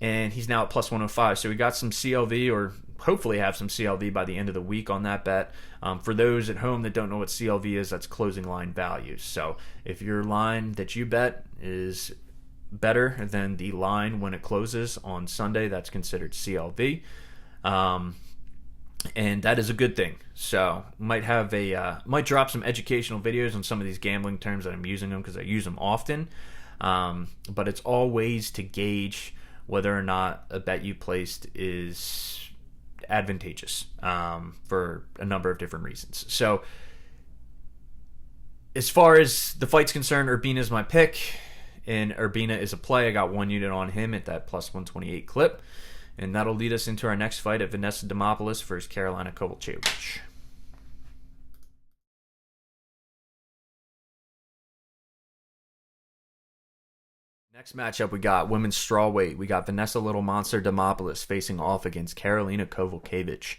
and he's now at plus 105. So we got some CLV, or hopefully have some CLV by the end of the week on that bet. For those at home that don't know what CLV is, that's closing line values. So if your line that you bet is better than the line when it closes on Sunday, that's considered CLV. And that is a good thing. So might drop some educational videos on some of these gambling terms that I'm using them because I use them often. But it's all ways to gauge whether or not a bet you placed is advantageous for a number of different reasons. So as far as the fight's concerned, Urbina is my pick, and Urbina is a play. I got 1 unit on him at that plus 128 clip. And that'll lead us into our next fight at Vanessa Demopoulos versus Carolina Kowalkiewicz. Next matchup, we got women's strawweight. We got Vanessa Little Monster Demopoulos facing off against Carolina Kowalkiewicz.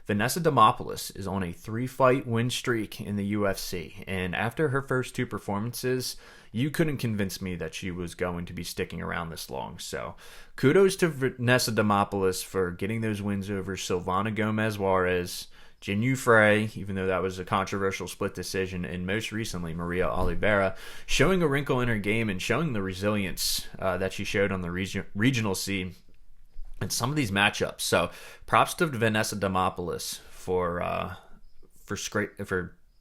Vanessa Demopoulos is on a 3-fight win streak in the UFC, and after her first 2 performances, you couldn't convince me that she was going to be sticking around this long. So kudos to Vanessa Demopoulos for getting those wins over Silvana Gomez-Juarez, Jinyu Frey, even though that was a controversial split decision, and most recently Maria Oliveira, showing a wrinkle in her game and showing the resilience that she showed on the regional scene in some of these matchups. So props to Vanessa Demopoulos for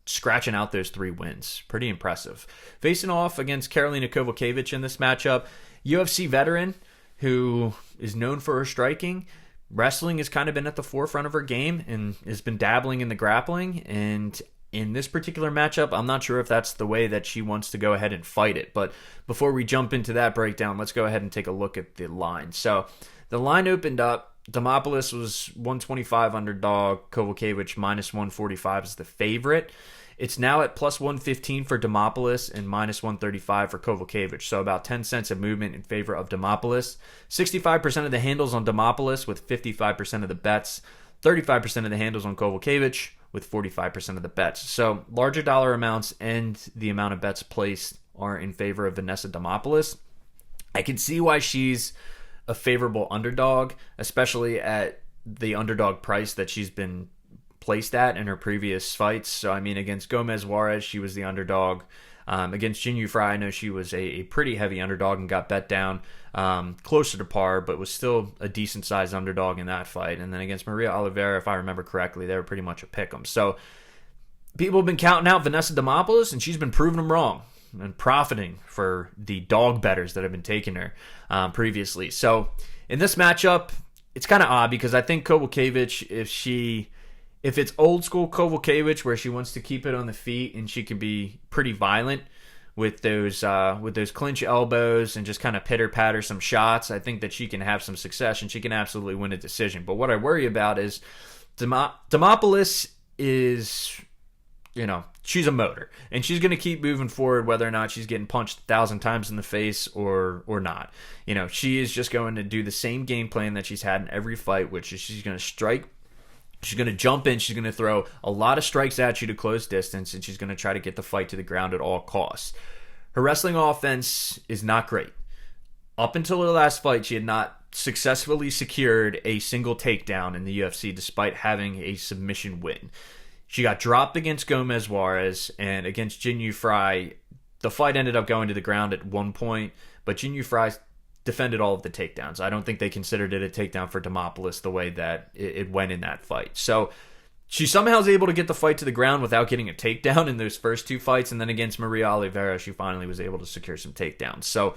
scratching out those 3 wins. Pretty impressive. Facing off against Carolina Kowalkiewicz in this matchup, UFC veteran who is known for her striking. Wrestling has kind of been at the forefront of her game and has been dabbling in the grappling. And in this particular matchup, I'm not sure if that's the way that she wants to go ahead and fight it. But before we jump into that breakdown, let's go ahead and take a look at the line. So the line opened up. Demopoulos was 125 underdog. Kowalkiewicz minus 145 is the favorite. It's now at plus 115 for Demopoulos and minus 135 for Kowalkiewicz. So about 10 cents of movement in favor of Demopoulos. 65% of the handles on Demopoulos with 55% of the bets. 35% of the handles on Kowalkiewicz with 45% of the bets. So larger dollar amounts and the amount of bets placed are in favor of Vanessa Demopoulos. I can see why she's a favorable underdog, especially at the underdog price that she's been placed at in her previous fights. So, I mean, against Gomez Juarez, she was the underdog. Against Jinyu Frey, I know she was a pretty heavy underdog and got bet down closer to par, but was still a decent-sized underdog in that fight. And then against Maria Oliveira, if I remember correctly, they were pretty much a pick'em. So people have been counting out Vanessa Demopoulos, and she's been proving them wrong and profiting for the dog bettors that have been taking her previously. So in this matchup, it's kind of odd because I think Kowalkiewicz, if it's old school Kowalkiewicz where she wants to keep it on the feet and she can be pretty violent with those clinch elbows and just kind of pitter patter some shots, I think that she can have some success and she can absolutely win a decision. But what I worry about is Demopoulos is, she's a motor and she's going to keep moving forward whether or not she's getting punched 1,000 times in the face or not. She is just going to do the same game plan that she's had in every fight, which is she's going to strike. She's going to jump in. She's going to throw a lot of strikes at you to close distance, and she's going to try to get the fight to the ground at all costs. Her wrestling offense is not great. Up until her last fight, she had not successfully secured a single takedown in the UFC despite having a submission win. She got dropped against Gomez Juarez, and against Jinyu Frey, the fight ended up going to the ground at one point, but Jinyu Frey defended all of the takedowns. I don't think they considered it a takedown for Demopoulos the way that it went in that fight. So she somehow was able to get the fight to the ground without getting a takedown in those first 2 fights, and then against Maria Oliveira, she finally was able to secure some takedowns. So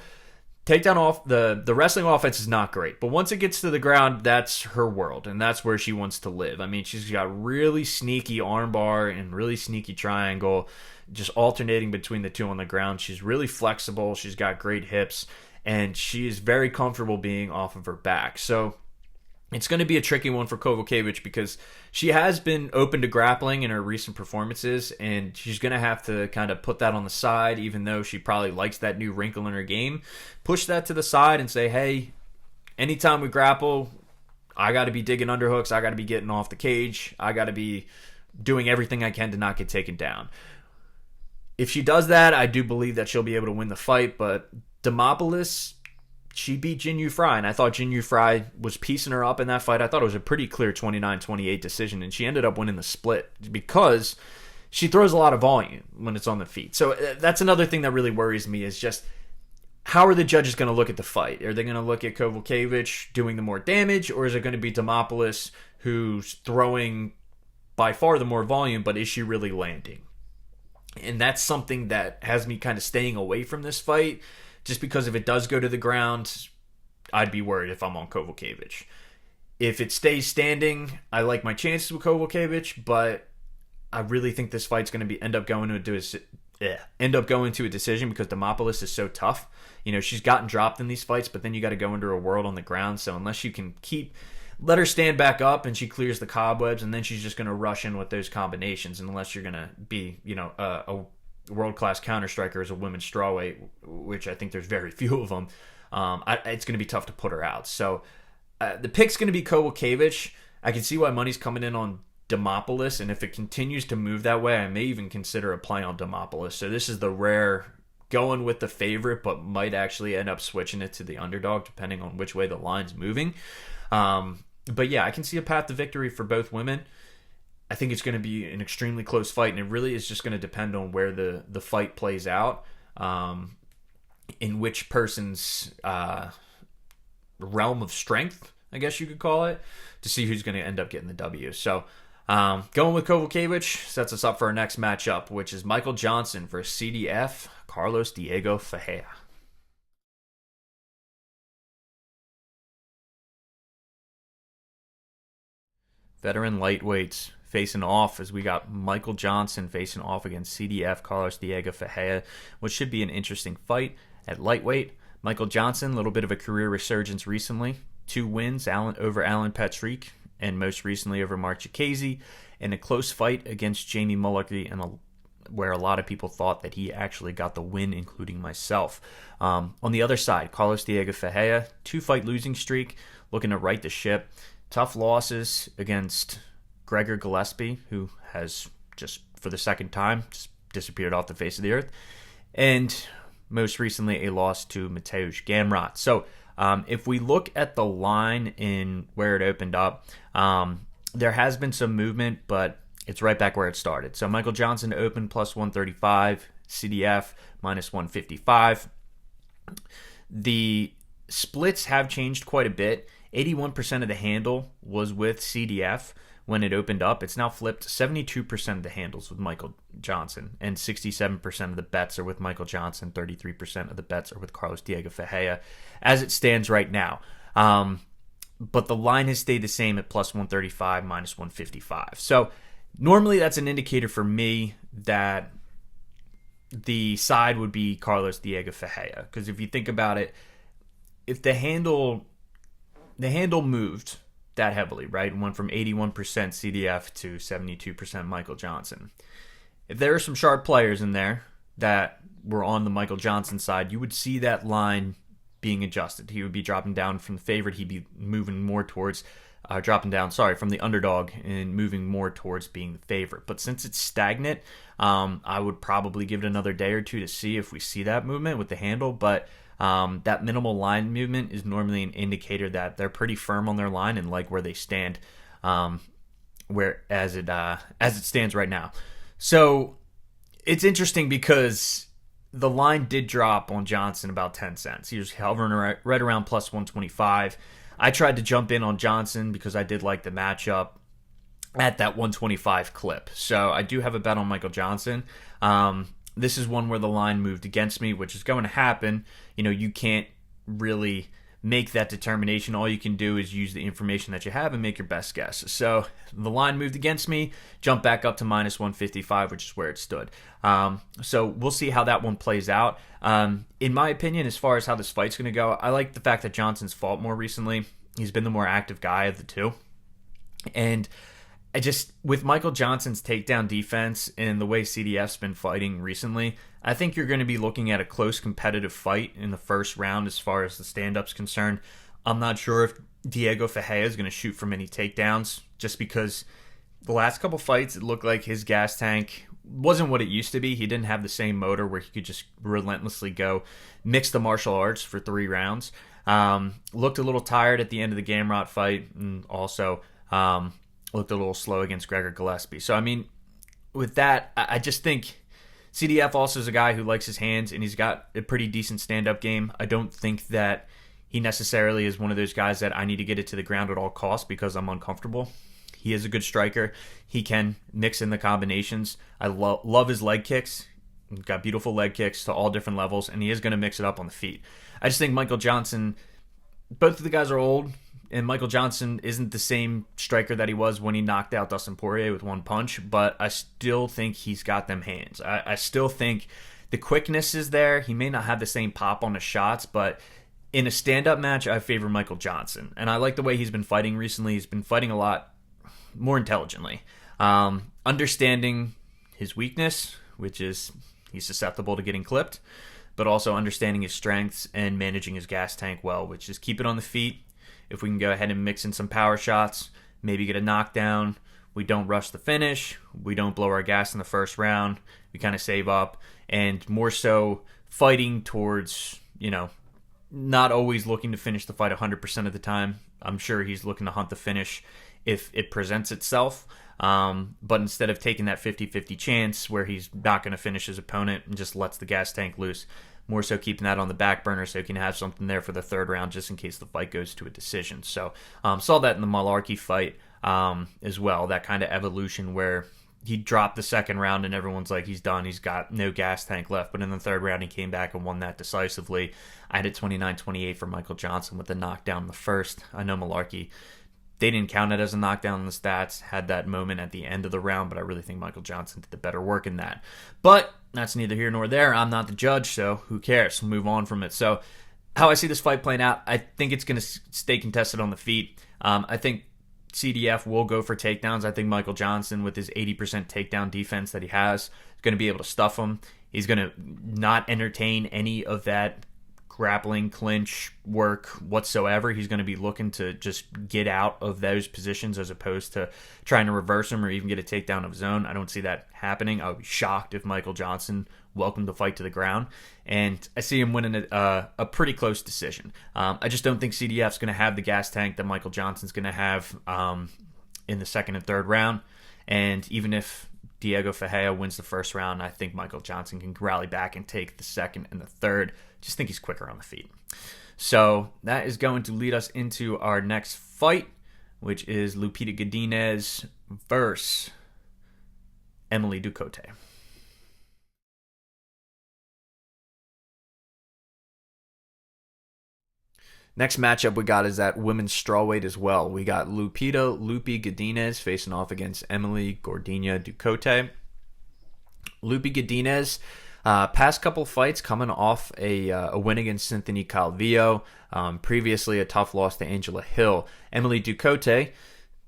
takedown off the wrestling offense is not great, but once it gets to the ground, that's her world, and that's where she wants to live. I mean, she's got really sneaky armbar and really sneaky triangle, just alternating between the two on the ground. She's really flexible. She's got great hips, and she is very comfortable being off of her back. So it's going to be a tricky one for Kowalkiewicz because she has been open to grappling in her recent performances, and she's going to have to kind of put that on the side, even though she probably likes that new wrinkle in her game. Push that to the side and say, hey, anytime we grapple, I got to be digging underhooks. I got to be getting off the cage. I got to be doing everything I can to not get taken down. If she does that, I do believe that she'll be able to win the fight, but Demopoulos, she beat Jin Yu Fry, and I thought Jin Yu Fry was piecing her up in that fight. I thought it was a pretty clear 29-28 decision, and she ended up winning the split because she throws a lot of volume when it's on the feet. So that's another thing that really worries me is just how are the judges going to look at the fight? Are they going to look at Kowalkiewicz doing the more damage, or is it going to be Demopoulos who's throwing by far the more volume, but is she really landing? And that's something that has me kind of staying away from this fight. Just because if it does go to the ground, I'd be worried if I'm on Kowalkiewicz. If it stays standing, I like my chances with Kowalkiewicz, but I really think this fight's going to end up going to a decision because Demopoulos is so tough. You know, she's gotten dropped in these fights, but then you got to go into her world on the ground. So unless you can let her stand back up and she clears the cobwebs, and then she's just going to rush in with those combinations. And unless you're going to be, a world-class counter-striker as a women's strawweight, which I think there's very few of them, it's going to be tough to put her out. So the pick's going to be Kowalkiewicz. I can see why money's coming in on Demopoulos, and if it continues to move that way, I may even consider a play on Demopoulos. So this is the rare going with the favorite, but might actually end up switching it to the underdog, depending on which way the line's moving. But yeah, I can see a path to victory for both women. I think it's going to be an extremely close fight, and it really is just going to depend on where the fight plays out, in which person's realm of strength, I guess you could call it, to see who's going to end up getting the W. So going with Kowalkiewicz sets us up for our next matchup, which is Michael Johnson versus CDF Carlos Diego Ferreira. Veteran lightweights facing off as we got Michael Johnson facing off against CDF Carlos Diego Ferreira, which should be an interesting fight. At lightweight, Michael Johnson, a little bit of a career resurgence recently. 2 wins over Alan Patrick and most recently over Mark Chikadze, in a close fight against Jamie Mullarkey, where a lot of people thought that he actually got the win, including myself. On the other side, Carlos Diego Ferreira, 2-fight losing streak, looking to right the ship. Tough losses against Gregor Gillespie, who has just for the second time just disappeared off the face of the earth, and most recently a loss to Mateusz Gamrot. So if we look at the line in where it opened up, there has been some movement, but it's right back where it started. So Michael Johnson opened plus 135, CDF minus 155. The splits have changed quite a bit. 81% of the handle was with CDF when it opened up. It's now flipped 72% of the handles with Michael Johnson, and 67% of the bets are with Michael Johnson. 33% of the bets are with Carlos Diego Ferreira as it stands right now. But the line has stayed the same at plus 135, minus 155. So normally that's an indicator for me that the side would be Carlos Diego Ferreira, because if you think about it, if the handle moved that heavily, right? It went from 81% CDF to 72% Michael Johnson. If there are some sharp players in there that were on the Michael Johnson side, you would see that line being adjusted. He would be dropping down from the favorite. He'd be moving more towards from the underdog and moving more towards being the favorite. But since it's stagnant, I would probably give it another day or two to see if we see that movement with the handle. But that minimal line movement is normally an indicator that they're pretty firm on their line and like where they stand, as it stands right now. So it's interesting because the line did drop on Johnson about 10 cents. He was hovering right around plus 125. I tried to jump in on Johnson because I did like the matchup at that 125 clip. So I do have a bet on Michael Johnson. This is one where the line moved against me, which is going to happen. You know, you can't really make that determination. All you can do is use the information that you have and make your best guess. So the line moved against me, jumped back up to minus 155, which is where it stood. So we'll see how that one plays out. In my opinion, as far as how this fight's going to go, I like the fact that Johnson's fought more recently. He's been the more active guy of the two. And with Michael Johnson's takedown defense and the way CDF's been fighting recently, I think you're going to be looking at a close competitive fight in the first round as far as the stand-up's concerned. I'm not sure if Diego Ferreira is going to shoot for many takedowns, just because the last couple fights, it looked like his gas tank wasn't what it used to be. He didn't have the same motor where he could just relentlessly go mix the martial arts for 3 rounds. Looked a little tired at the end of the Gamrot fight, and also looked a little slow against Gregor Gillespie. So, I mean, with that, I just think CDF also is a guy who likes his hands, and he's got a pretty decent stand-up game. I don't think that he necessarily is one of those guys that I need to get it to the ground at all costs because I'm uncomfortable. He is a good striker. He can mix in the combinations. I love his leg kicks. He's got beautiful leg kicks to all different levels, and he is going to mix it up on the feet. I just think Michael Johnson, both of the guys are old, and Michael Johnson isn't the same striker that he was when he knocked out Dustin Poirier with one punch, but I still think he's got them hands. I still think the quickness is there. He may not have the same pop on the shots, but in a stand-up match, I favor Michael Johnson. And I like the way he's been fighting recently. He's been fighting a lot more intelligently. Understanding his weakness, which is he's susceptible to getting clipped, but also understanding his strengths and managing his gas tank well, which is keep it on the feet. If we can go ahead and mix in some power shots, maybe get a knockdown, we don't rush the finish, we don't blow our gas in the first round, we kind of save up, and more so fighting towards, not always looking to finish the fight 100% of the time. I'm sure he's looking to hunt the finish if it presents itself, but instead of taking that 50-50 chance where he's not going to finish his opponent and just lets the gas tank loose, more so keeping that on the back burner so he can have something there for the third round just in case the fight goes to a decision. So saw that in the Malarkey fight as well, that kind of evolution where he dropped the second round and everyone's like, he's done, he's got no gas tank left. But in the third round, he came back and won that decisively. I had it 29-28 for Michael Johnson with the knockdown in the first. I know Malarkey, they didn't count it as a knockdown in the stats, had that moment at the end of the round, but I really think Michael Johnson did the better work in that. But that's neither here nor there. I'm not the judge, so who cares? We'll move on from it. So how I see this fight playing out, I think it's going to stay contested on the feet. I think CDF will go for takedowns. I think Michael Johnson, with his 80% takedown defense that he has, is going to be able to stuff him. He's going to not entertain any of that grappling, clinch work whatsoever. He's going to be looking to just get out of those positions as opposed to trying to reverse him or even get a takedown of his own. I don't see that happening. I would be shocked if Michael Johnson welcomed the fight to the ground. And I see him winning a pretty close decision. I just don't think CDF's going to have the gas tank that Michael Johnson's going to have in the second and third round. And even if Diego Ferreira wins the first round, I think Michael Johnson can rally back and take the second and the third. Just think he's quicker on the feet. So that is going to lead us into our next fight, which is Lupita Godinez versus Emily Ducote. Next matchup we got is at women's strawweight as well. We got Lupi Godinez facing off against Emily Gordina Ducote. Lupi Godinez, past couple fights coming off a win against Cynthia Calvillo. Previously a tough loss to Angela Hill. Emily Ducote,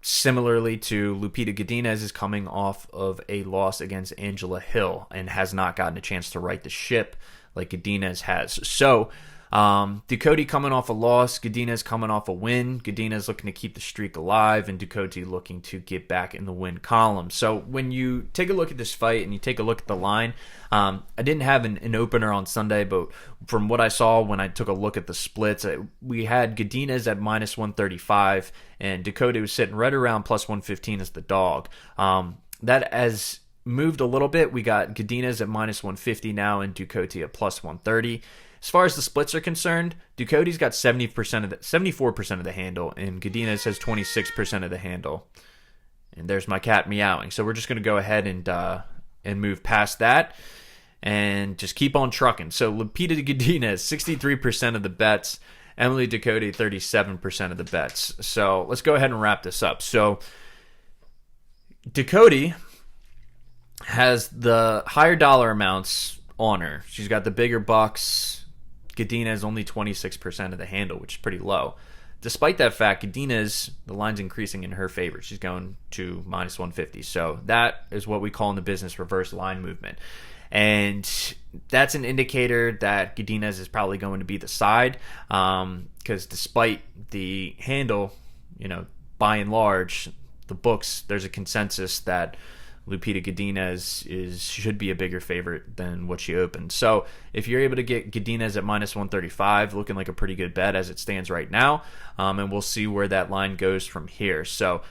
similarly to Lupita Godinez, is coming off of a loss against Angela Hill and has not gotten a chance to right the ship like Godinez has. So Ducote coming off a loss, Godinez coming off a win. Godinez looking to keep the streak alive, and Ducote looking to get back in the win column. So when you take a look at this fight and you take a look at the line, I didn't have an opener on Sunday, but from what I saw when I took a look at the splits, we had Godinez at minus 135, and Ducote was sitting right around plus 115 as the dog. That has moved a little bit. We got Godinez at minus 150 now, and Ducote at plus 130. As far as the splits are concerned, Ducote's got 74% of the handle, and Godinez has 26% of the handle. And there's my cat meowing. So we're just going to go ahead and move past that. and just keep on trucking. So Lupita Godinez, 63% of the bets. Emily Ducote, 37% of the bets. So let's go ahead and wrap this up. So Ducote has the higher dollar amounts on her. She's got the bigger bucks. Godinez only 26% of the handle, which is pretty low. Despite that fact, Godinez, the line's increasing in her favor. She's going to minus 150. So that is what we call in the business reverse line movement. And that's an indicator that Godinez is probably going to be the side, because despite the handle, by and large, the books, there's a consensus that Lupita Godinez should be a bigger favorite than what she opened. So if you're able to get Godinez at minus 135, looking like a pretty good bet as it stands right now, and we'll see where that line goes from here. So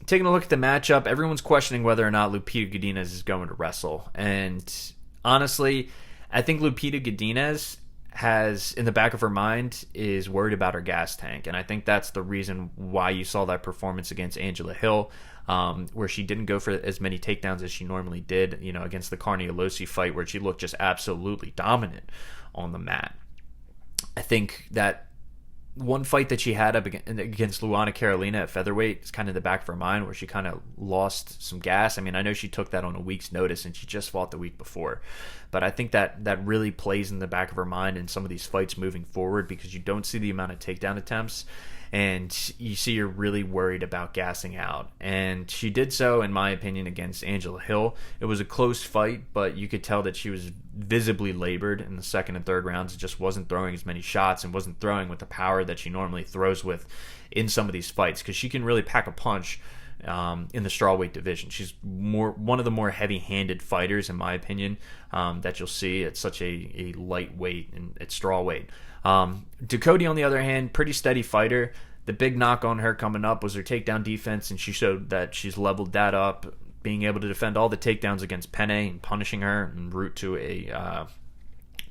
taking a look at the matchup, everyone's questioning whether or not Lupita Godinez is going to wrestle. And honestly, I think Lupita Godinez has, in the back of her mind, is worried about her gas tank. And I think that's the reason why you saw that performance against Angela Hill, where she didn't go for as many takedowns as she normally did, against the Carniolosi fight, where she looked just absolutely dominant on the mat. I think that one fight that she had up against Luana Carolina at featherweight is kind of the back of her mind, where she kind of lost some gas. I mean, I know she took that on a week's notice, and she just fought the week before. But I think that really plays in the back of her mind in some of these fights moving forward, because you don't see the amount of takedown attempts, and you see you're really worried about gassing out. And she did so, in my opinion, against Angela Hill. It was a close fight, but you could tell that she was visibly labored in the second and third rounds. It just wasn't throwing as many shots and wasn't throwing with the power that she normally throws with in some of these fights, because she can really pack a punch in the strawweight division. She's one of the more heavy-handed fighters, in my opinion, that you'll see at such a lightweight and at strawweight. Ducote, on the other hand, pretty steady fighter. The big knock on her coming up was her takedown defense, and she showed that she's leveled that up, being able to defend all the takedowns against Penne and punishing her en route to a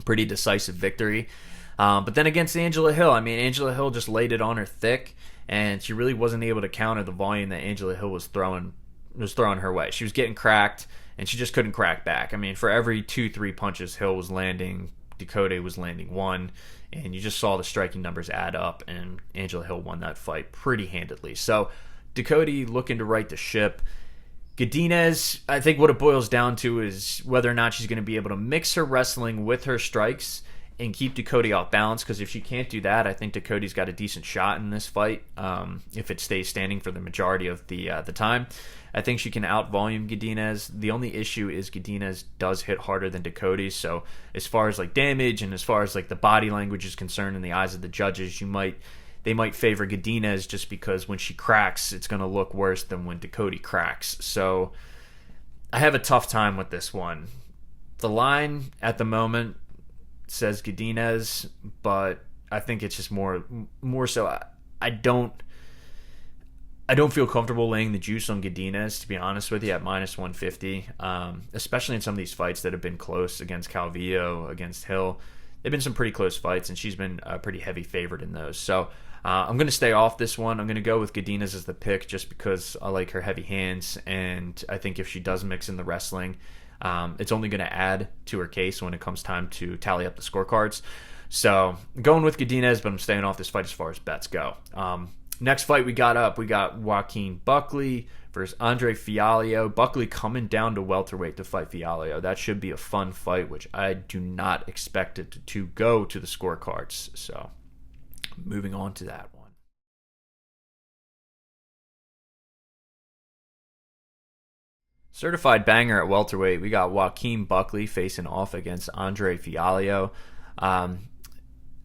pretty decisive victory. But then against Angela Hill, Angela Hill just laid it on her thick, and she really wasn't able to counter the volume that Angela Hill was throwing her way. She was getting cracked, and she just couldn't crack back. For every 2-3 punches Hill was landing, Ducote was landing one, and you just saw the striking numbers add up, and Angela Hill won that fight pretty handedly. So Ducote looking to right the ship. Godinez, I think what it boils down to is whether or not she's going to be able to mix her wrestling with her strikes and keep Ducote off balance, because if she can't do that, I think Ducote's got a decent shot in this fight if it stays standing for the majority of the time. I think she can out-volume Godinez. The only issue is Godinez does hit harder than Ducote, so as far as damage and as far as the body language is concerned in the eyes of the judges, they might favor Godinez just because when she cracks, it's going to look worse than when Ducote cracks. So I have a tough time with this one. The line at the moment says Godinez, but I think it's just more so I don't feel comfortable laying the juice on Godinez, to be honest with you, at minus 150, especially in some of these fights that have been close against Calvillo, against Hill. They've been some pretty close fights, and she's been a pretty heavy favorite in those. So I'm going to stay off this one. I'm going to go with Godinez as the pick just because I like her heavy hands, and I think if she does mix in the wrestling, it's only going to add to her case when it comes time to tally up the scorecards. So I'm going with Godinez, but I'm staying off this fight as far as bets go. Next fight we got Joaquin Buckley versus Andre Fialho. Buckley coming down to welterweight to fight Fialho. That should be a fun fight, which I do not expect it to go to the scorecards. So moving on to that one. Certified banger at welterweight. We got Joaquin Buckley facing off against Andre Fialho.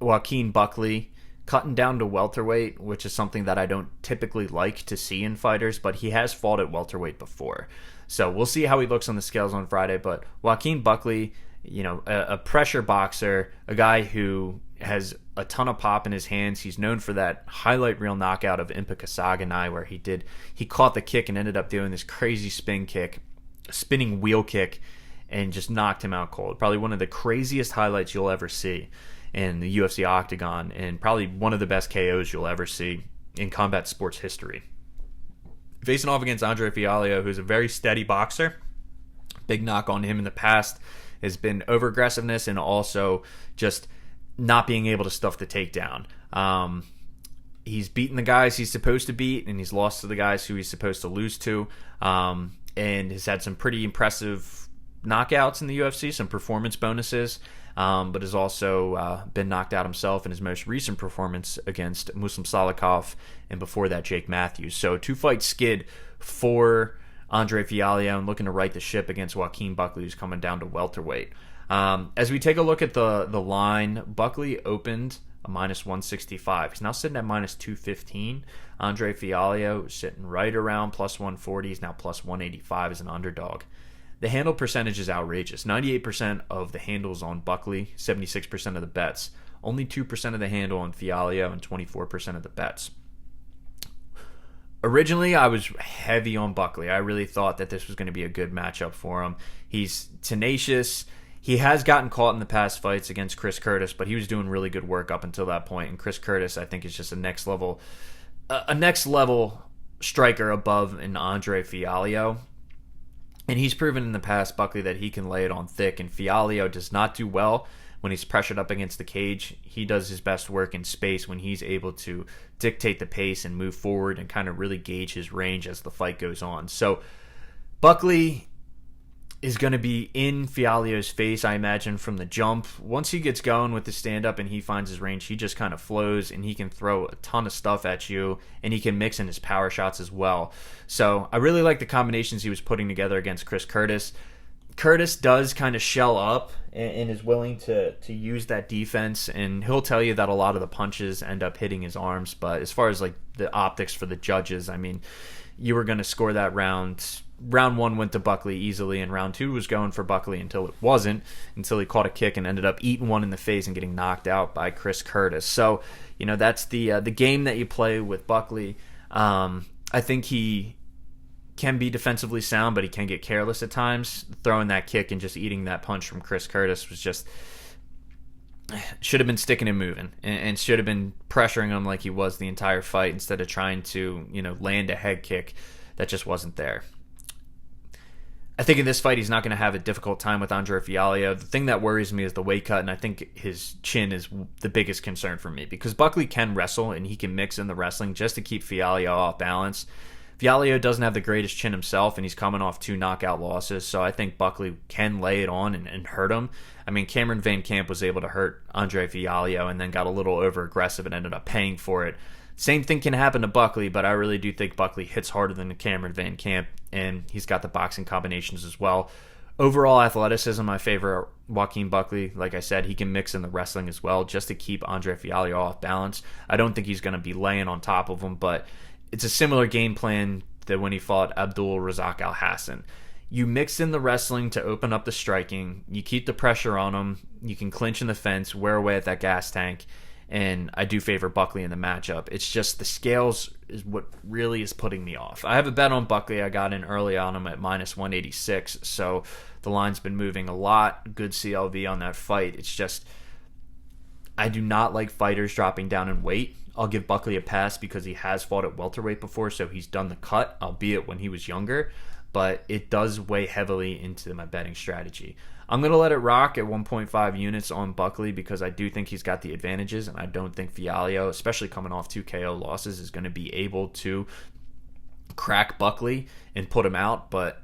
Joaquin Buckley cutting down to welterweight, which is something that I don't typically like to see in fighters, but he has fought at welterweight before. So we'll see how he looks on the scales on Friday. But Joaquin Buckley, a pressure boxer, a guy who has a ton of pop in his hands. He's known for that highlight reel knockout of Impa Kasaganai, where he caught the kick and ended up doing this crazy spinning wheel kick, and just knocked him out cold. Probably one of the craziest highlights you'll ever see in the UFC octagon, and probably one of the best KOs you'll ever see in combat sports history. Facing off against Andre Fialho, who's a very steady boxer. Big knock on him in the past has been over-aggressiveness and also just not being able to stuff the takedown. He's beaten the guys he's supposed to beat, and he's lost to the guys who he's supposed to lose to, and has had some pretty impressive knockouts in the UFC, some performance bonuses, but has also been knocked out himself in his most recent performance against Muslim Salikov, and before that, Jake Matthews. So 2-fight skid for Andre Fialho, and looking to right the ship against Joaquin Buckley, who's coming down to welterweight. As we take a look at the line, Buckley opened a -165. He's now sitting at -215. Andre Fialho is sitting right around +140. He's now +185 as an underdog. The handle percentage is outrageous. 98% of the handles on Buckley, 76% of the bets. Only 2% of the handle on Fialho, and 24% of the bets. Originally, I was heavy on Buckley. I really thought that this was going to be a good matchup for him. He's tenacious. He has gotten caught in the past fights against Chris Curtis, but he was doing really good work up until that point. And Chris Curtis, I think, is just a next level striker above an Andre Fialho. And he's proven in the past, Buckley, that he can lay it on thick. And Fialho does not do well when he's pressured up against the cage. He does his best work in space when he's able to dictate the pace and move forward and kind of really gauge his range as the fight goes on. So Buckley is going to be in Fialho's face, I imagine, from the jump. Once he gets going with the stand-up and he finds his range, he just kind of flows, and he can throw a ton of stuff at you, and he can mix in his power shots as well. So I really like the combinations he was putting together against Chris Curtis. Curtis does kind of shell up and is willing to use that defense, and he'll tell you that a lot of the punches end up hitting his arms. But as far as like the optics for the judges, I mean, you were going to score that round. Round 1 went to Buckley easily, and round 2 was going for Buckley until it wasn't, until he caught a kick and ended up eating one in the face and getting knocked out by Chris Curtis. So, you know, that's the game that you play with Buckley. I think he can be defensively sound, but he can get careless at times. Throwing that kick and just eating that punch from Chris Curtis was just... should have been sticking and moving, and should have been pressuring him like he was the entire fight, instead of trying to, you know, land a head kick that just wasn't there. I think in this fight, he's not going to have a difficult time with Andre Fialho. The thing that worries me is the weight cut, and I think his chin is the biggest concern for me, because Buckley can wrestle, and he can mix in the wrestling just to keep Fialho off balance. Fialho doesn't have the greatest chin himself, and he's coming off 2 knockout losses, so I think Buckley can lay it on and hurt him. I mean, Cameron Van Camp was able to hurt Andre Fialho and then got a little over-aggressive and ended up paying for it. Same thing can happen to Buckley, but I really do think Buckley hits harder than Cameron Van Camp, and he's got the boxing combinations as well. Overall athleticism, I favor Joaquin Buckley. Like I said, he can mix in the wrestling as well just to keep Andre Fialho off balance. I don't think he's going to be laying on top of him, but it's a similar game plan that when he fought Abdul Razak Al Hassan. You mix in the wrestling to open up the striking. You keep the pressure on him. You can clinch in the fence, wear away at that gas tank. And I do favor Buckley in the matchup. It's just the scales is what really is putting me off. I have a bet on Buckley. I got in early on him at -186. So the line's been moving a lot. Good CLV on that fight. It's just, I do not like fighters dropping down in weight. I'll give Buckley a pass because he has fought at welterweight before, so he's done the cut, albeit when he was younger. But it does weigh heavily into my betting strategy. I'm going to let it rock at 1.5 units on Buckley because I do think he's got the advantages, and I don't think Fialho, especially coming off 2 KO losses, is going to be able to crack Buckley and put him out. But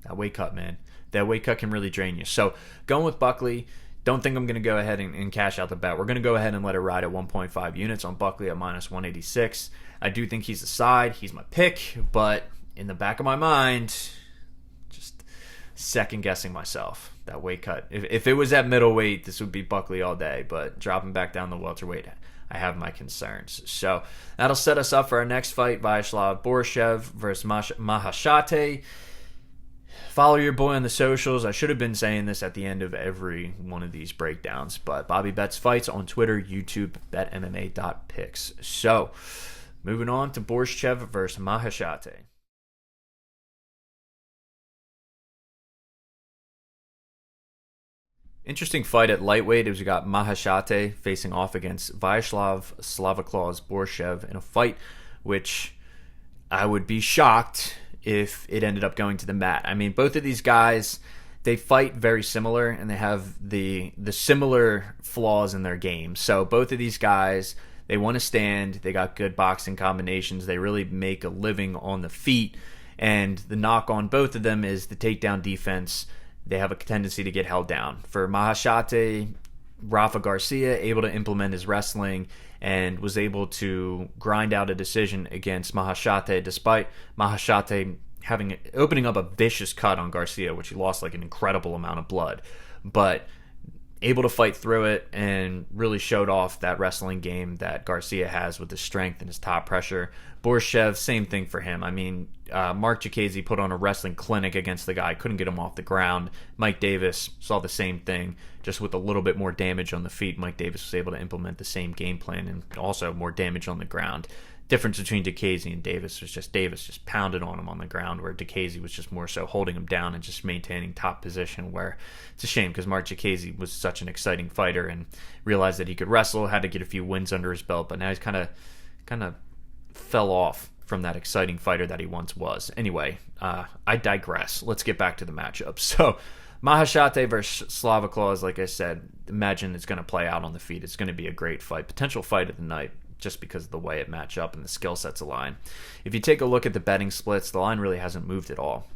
that weight cut, man, that weight cut can really drain you. So going with Buckley, don't think I'm going to go ahead and cash out the bet. We're going to go ahead and let it ride at 1.5 units on Buckley at -186. I do think he's the side. He's my pick, but in the back of my mind, just second-guessing myself. That weight cut. If it was at middleweight, this would be Buckley all day, but dropping back down to welterweight, I have my concerns. So that'll set us up for our next fight, Vyacheslav Borschev versus Maheshate. Follow your boy on the socials. I should have been saying this at the end of every one of these breakdowns, but Bobby Bets Fights on Twitter, YouTube, betmma.picks. So, moving on to Borschev versus Maheshate. Interesting fight at lightweight as we got Maheshate facing off against Vyacheslav Slavaklaus Borschev in a fight which I would be shocked if it ended up going to the mat. I mean, both of these guys they fight very similar, and they have the similar flaws in their game. So both of these guys, they want to stand. They got good boxing combinations. They really make a living on the feet. And the knock on both of them is the takedown defense. They have a tendency to get held down. For Maheshate, Rafa Garcia able to implement his wrestling and was able to grind out a decision against Maheshate, despite Maheshate opening up a vicious cut on Garcia, which he lost like an incredible amount of blood. But able to fight through it and really showed off that wrestling game that Garcia has with his strength and his top pressure. Borschev, same thing for him. I mean, Mark Jacasey put on a wrestling clinic against the guy, couldn't get him off the ground. Mike Davis saw the same thing, just with a little bit more damage on the feet. Mike Davis was able to implement the same game plan and also more damage on the ground. Difference between Jacasey and Davis was just Davis just pounded on him on the ground, where Jacasey was just more so holding him down and just maintaining top position, where it's a shame because Mark Jacasey was such an exciting fighter and realized that he could wrestle, had to get a few wins under his belt, but now he's kind of fell off from that exciting fighter that he once was. Anyway, I digress. Let's get back to the matchup. So Maheshate versus Slava Claus, like I said, imagine it's going to play out on the feet. It's going to be a great fight, potential fight of the night, just because of the way it match up and the skill sets align. If you take a look at the betting splits, the line really hasn't moved at all.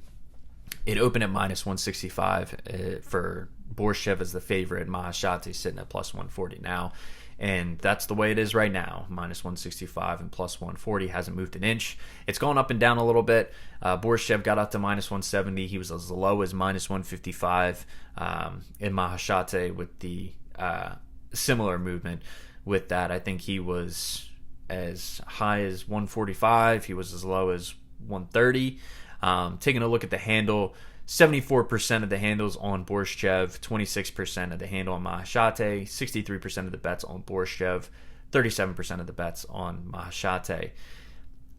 It opened at minus 165 for Borschev as the favorite. Maheshate sitting at plus 140 now. And that's the way it is right now. Minus 165 and plus 140. Hasn't moved an inch. It's gone up and down a little bit. Borschev got up to minus 170. He was as low as minus 155 in Maheshate with the similar movement. With that, I think he was as high as 145. He was as low as 130. Taking a look at the handle, 74% of the handles on Borschev, 26% of the handle on Maheshate, 63% of the bets on Borschev, 37% of the bets on Maheshate.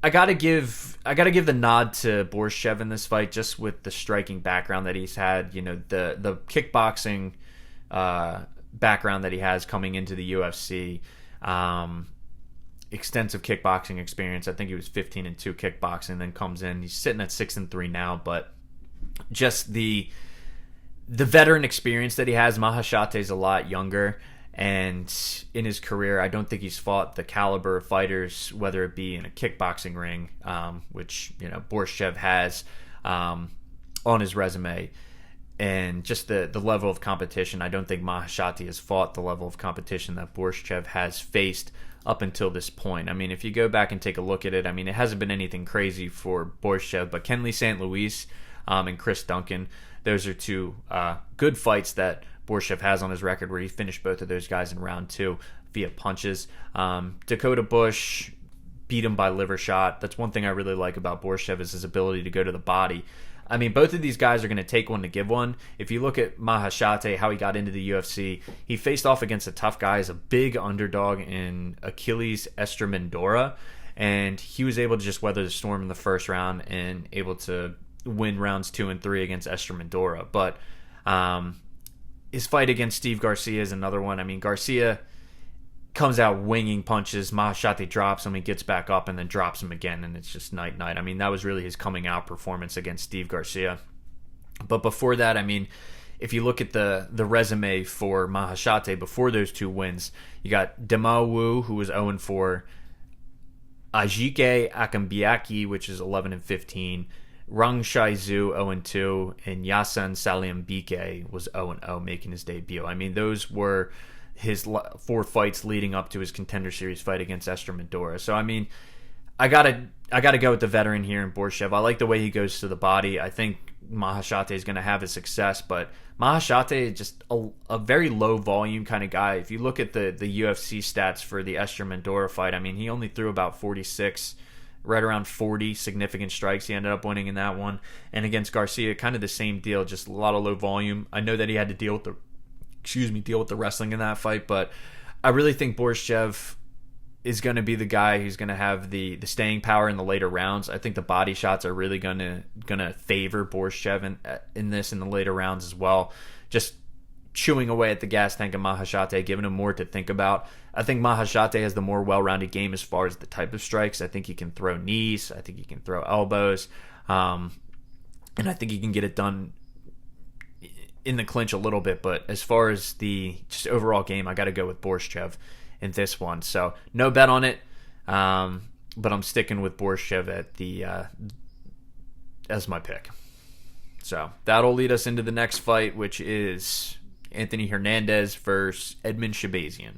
I gotta give the nod to Borschev in this fight, just with the striking background that he's had. You know, the kickboxing background that he has coming into the UFC. Extensive kickboxing experience. I think he was 15-2 kickboxing, then comes in. He's sitting at 6-3 now, but just the veteran experience that he has. Maheshate is a lot younger, and in his career, I don't think he's fought the caliber of fighters, whether it be in a kickboxing ring, which Borschev has on his resume. And just the level of competition, I don't think Maheshate has fought the level of competition that Borschev has faced up until this point. I mean, if you go back and take a look at it, I mean, it hasn't been anything crazy for Borschev, but Kenley St. Louis and Chris Duncan, those are two good fights that Borschev has on his record, where he finished both of those guys in round 2 via punches. Dakota Bush beat him by liver shot. That's one thing I really like about Borschev, is his ability to go to the body. I mean, both of these guys are going to take one to give one. If you look at Maheshate, how he got into the UFC, he faced off against a tough guy as a big underdog in Achilles Estremendora, and he was able to just weather the storm in the first round and able to win rounds 2 and 3 against Estremendora. But his fight against Steve Garcia is another one. I mean, Garcia comes out winging punches. Maheshate drops him, he gets back up, and then drops him again, and it's just night. I mean, that was really his coming out performance against Steve Garcia. But before that, I mean, if you look at the resume for Maheshate before those 2 wins, you got Demopoulos, who was 0-4, Ajike Akambiaki, which is 11-15, Rang Shaizu 0-2, and Yasan Saliambike was 0-0, making his debut. I mean, those were his 4 fights leading up to his Contender Series fight against Estremendora. So, I mean, I gotta go with the veteran here in Borschev. I like the way he goes to the body. I think Maheshate is going to have his success, but Maheshate is just a very low volume kind of guy. If you look at the UFC stats for the Estremendora fight, I mean, he only threw about 46, right around 40 significant strikes. He ended up winning in that one. And against Garcia, kind of the same deal, just a lot of low volume. I know that he had to deal with the wrestling in that fight, but I really think Borschev is going to be the guy who's going to have the staying power in the later rounds. I think the body shots are really going to favor Borschev in the later rounds as well. Just chewing away at the gas tank of Maheshate, giving him more to think about. I think Maheshate has the more well-rounded game as far as the type of strikes. I think he can throw knees. I think he can throw elbows. And I think he can get it done in the clinch a little bit, but as far as the just overall game, I got to go with Borschev in this one. So no bet on it, but I'm sticking with Borschev at the as my pick. So that'll lead us into the next fight, which is Anthony Hernandez versus Edmen Shahbazyan.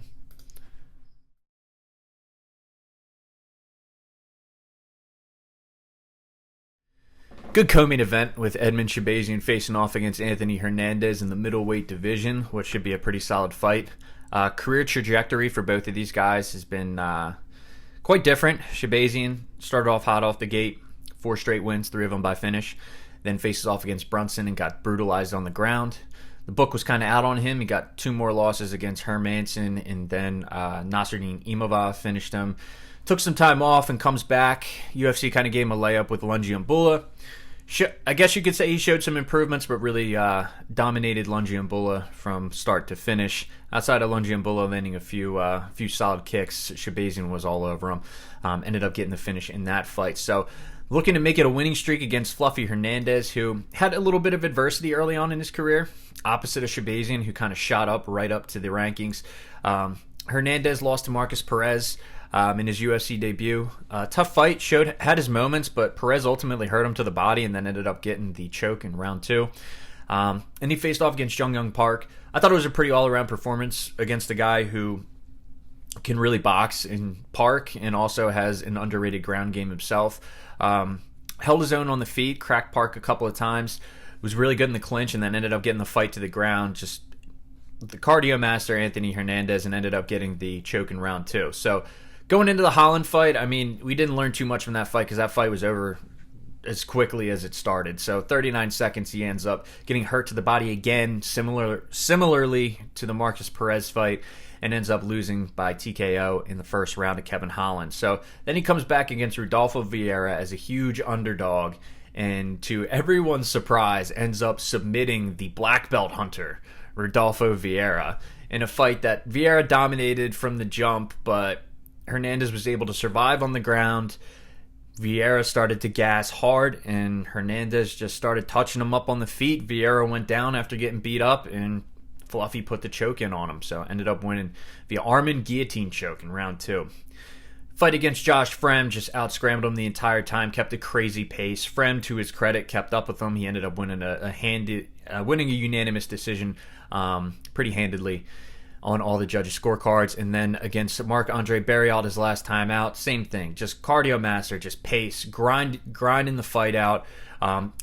Good co-main event with Edmen Shahbazyan facing off against Anthony Hernandez in the middleweight division, which should be a pretty solid fight. Career trajectory for both of these guys has been quite different. Shahbazyan started off hot off the gate, 4 straight wins, 3 of them by finish. Then faces off against Brunson and got brutalized on the ground. The book was kind of out on him. He got 2 more losses against Hernandez, and then Nasruddin Imavov finished him. Took some time off and comes back. UFC kind of gave him a layup with Lungiambula. I guess you could say he showed some improvements, but really dominated Lungiambula from start to finish. Outside of Lungiambula landing a few solid kicks, Shahbazyan was all over him. Ended up getting the finish in that fight. So looking to make it a winning streak against Fluffy Hernandez, who had a little bit of adversity early on in his career, opposite of Shahbazyan, who kind of shot up right up to the rankings. Hernandez lost to Marcus Perez in his UFC debut. Tough fight, had his moments, but Perez ultimately hurt him to the body and then ended up getting the choke in round 2. And he faced off against Jung Young Park. I thought it was a pretty all-around performance against a guy who can really box in Park and also has an underrated ground game himself. Held his own on the feet, cracked Park a couple of times, was really good in the clinch, and then ended up getting the fight to the ground. Just the cardio master, Anthony Hernandez, and ended up getting the choke in round 2. So going into the Holland fight, I mean, we didn't learn too much from that fight because that fight was over as quickly as it started. So 39 seconds, he ends up getting hurt to the body again, similarly to the Marcus Perez fight, and ends up losing by TKO in the first round to Kevin Holland. So then he comes back against Rodolfo Vieira as a huge underdog, and to everyone's surprise, ends up submitting the black belt hunter, Rodolfo Vieira, in a fight that Vieira dominated from the jump, but Hernandez was able to survive on the ground. Vieira started to gas hard, and Hernandez just started touching him up on the feet. Vieira went down after getting beat up, and Fluffy put the choke in on him, so ended up winning via arm and guillotine choke in round 2. Fight against Josh Frem just out-scrambled him the entire time, kept a crazy pace. Frem, to his credit, kept up with him. He ended up winning winning a unanimous decision pretty handedly on all the judges' scorecards. And then against Marc-Andre Barriault his last time out, same thing. Just cardio master, just pace, grinding the fight out,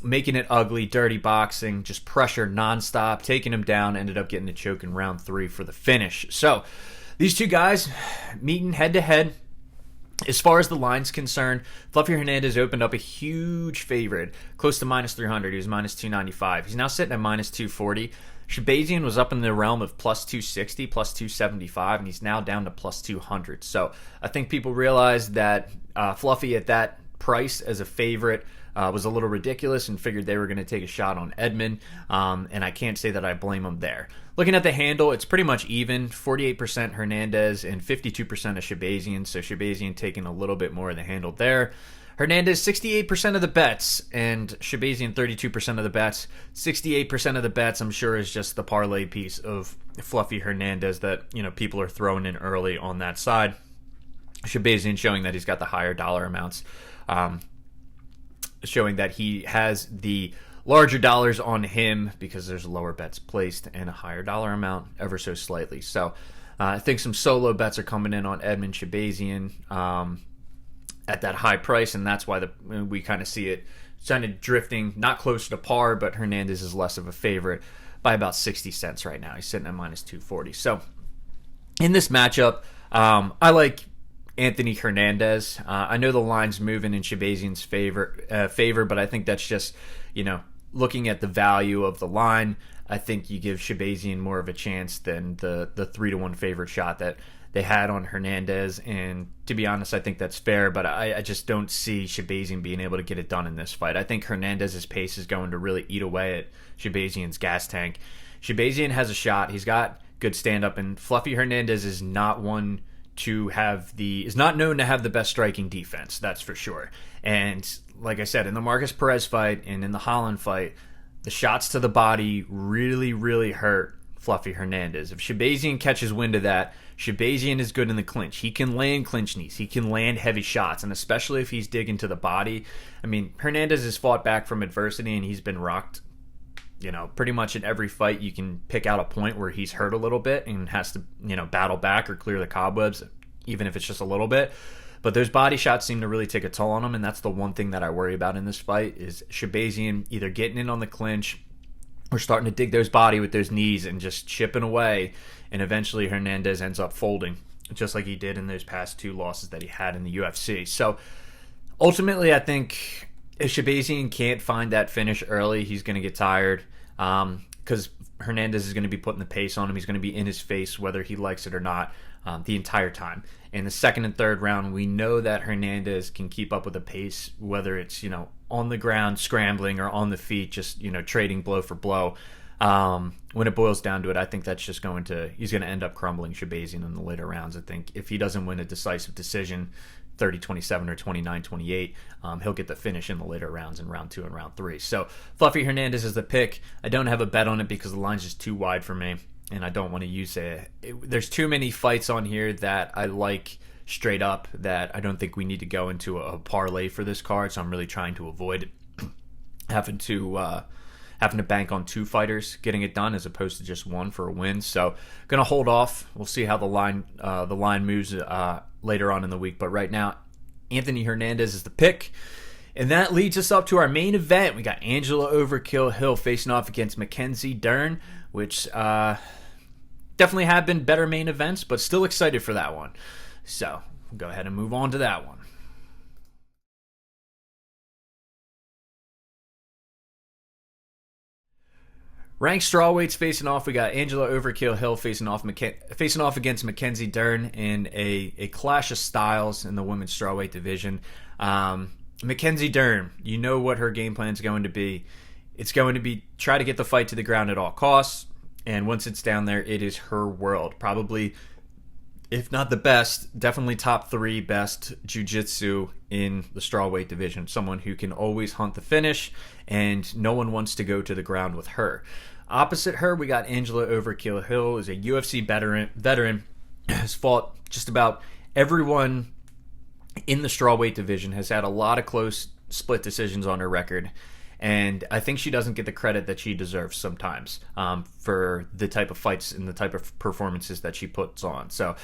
making it ugly, dirty boxing, just pressure nonstop, taking him down, ended up getting the choke in round 3 for the finish. So these two guys meeting head-to-head. As far as the line's concerned, Fluffy Hernandez opened up a huge favorite, close to minus 300. He was minus 295. He's now sitting at minus 240. Shahbazyan was up in the realm of plus 260, plus 275, and he's now down to plus 200. So I think people realized that Fluffy at that price as a favorite was a little ridiculous and figured they were going to take a shot on Edmen, and I can't say that I blame them there. Looking at the handle, it's pretty much even, 48% Hernandez and 52% of Shahbazyan, so Shahbazyan taking a little bit more of the handle there. Hernandez, 68% of the bets, and Shahbazyan, 32% of the bets. 68% of the bets, I'm sure, is just the parlay piece of Fluffy Hernandez that, people are throwing in early on that side. Shahbazyan showing that he's got the higher dollar amounts, showing that he has the larger dollars on him because there's lower bets placed and a higher dollar amount ever so slightly. So I think some solo bets are coming in on Edmen Shahbazyan at that high price, and that's why we kind of see it kind of drifting, not closer to par, but Hernandez is less of a favorite by about 60 cents right now. He's sitting at minus 240. So in this matchup, I like Anthony Hernandez. I know the line's moving in Shahbazyan's favor, but I think that's just, looking at the value of the line, I think you give Shahbazyan more of a chance than the 3-1 favorite shot that they had on Hernandez. And to be honest, I think that's fair, but I just don't see Shahbazyan being able to get it done in this fight. I think Hernandez's pace is going to really eat away at Shahbazyan's gas tank. Shahbazyan has a shot. He's got good stand-up, and Fluffy Hernandez is not known to have the best striking defense, that's for sure. And like I said, in the Marcus Perez fight and in the Holland fight, the shots to the body really, really hurt Fluffy Hernandez. If Shahbazyan catches wind of that, Shahbazyan is good in the clinch. He can land clinch knees. He can land heavy shots, and especially if he's digging to the body. I mean, Hernandez has fought back from adversity, and he's been rocked. Pretty much in every fight, you can pick out a point where he's hurt a little bit and has to, battle back or clear the cobwebs, even if it's just a little bit. But those body shots seem to really take a toll on him, and that's the one thing that I worry about in this fight is Shahbazyan either getting in on the clinch or starting to dig those body with those knees and just chipping away, and eventually Hernandez ends up folding, just like he did in those past 2 losses that he had in the UFC. So ultimately, I think if Shahbazyan can't find that finish early, he's going to get tired because Hernandez is going to be putting the pace on him. He's going to be in his face whether he likes it or not the entire time. In the second and third round, we know that Hernandez can keep up with the pace, whether it's, on the ground scrambling or on the feet, just, trading blow for blow. When it boils down to it, I think that's just he's going to end up crumbling Shahbazyan in the later rounds. I think if he doesn't win a decisive decision, 30-27 or 29-28, he'll get the finish in the later rounds in round 2 and round 3. So Fluffy Hernandez is the pick. I don't have a bet on it because the line's just too wide for me, and I don't want to use it. There's too many fights on here that I like straight up that I don't think we need to go into a parlay for this card, so I'm really trying to avoid having to bank on 2 fighters getting it done as opposed to just one for a win. So gonna hold off. We'll see how the line moves later on in the week. But right now, Anthony Hernandez is the pick. And that leads us up to our main event. We got Angela Overkill Hill facing off against Mackenzie Dern, which definitely have been better main events, but still excited for that one. So we'll go ahead and move on to that one. Ranked strawweights facing off. We got Angela Overkill Hill facing off against Mackenzie Dern in a clash of styles in the women's strawweight division. Mackenzie Dern, you know what her game plan is going to be. It's going to be try to get the fight to the ground at all costs, and once it's down there, it is her world. Probably, if not the best, definitely top 3 best jiu-jitsu in the strawweight division. Someone who can always hunt the finish, and no one wants to go to the ground with her. Opposite her, we got Angela Overkill Hill, who's a UFC veteran, has fought just about everyone in the strawweight division, has had a lot of close split decisions on her record. And I think she doesn't get the credit that she deserves sometimes for the type of fights and the type of performances that she puts on. So,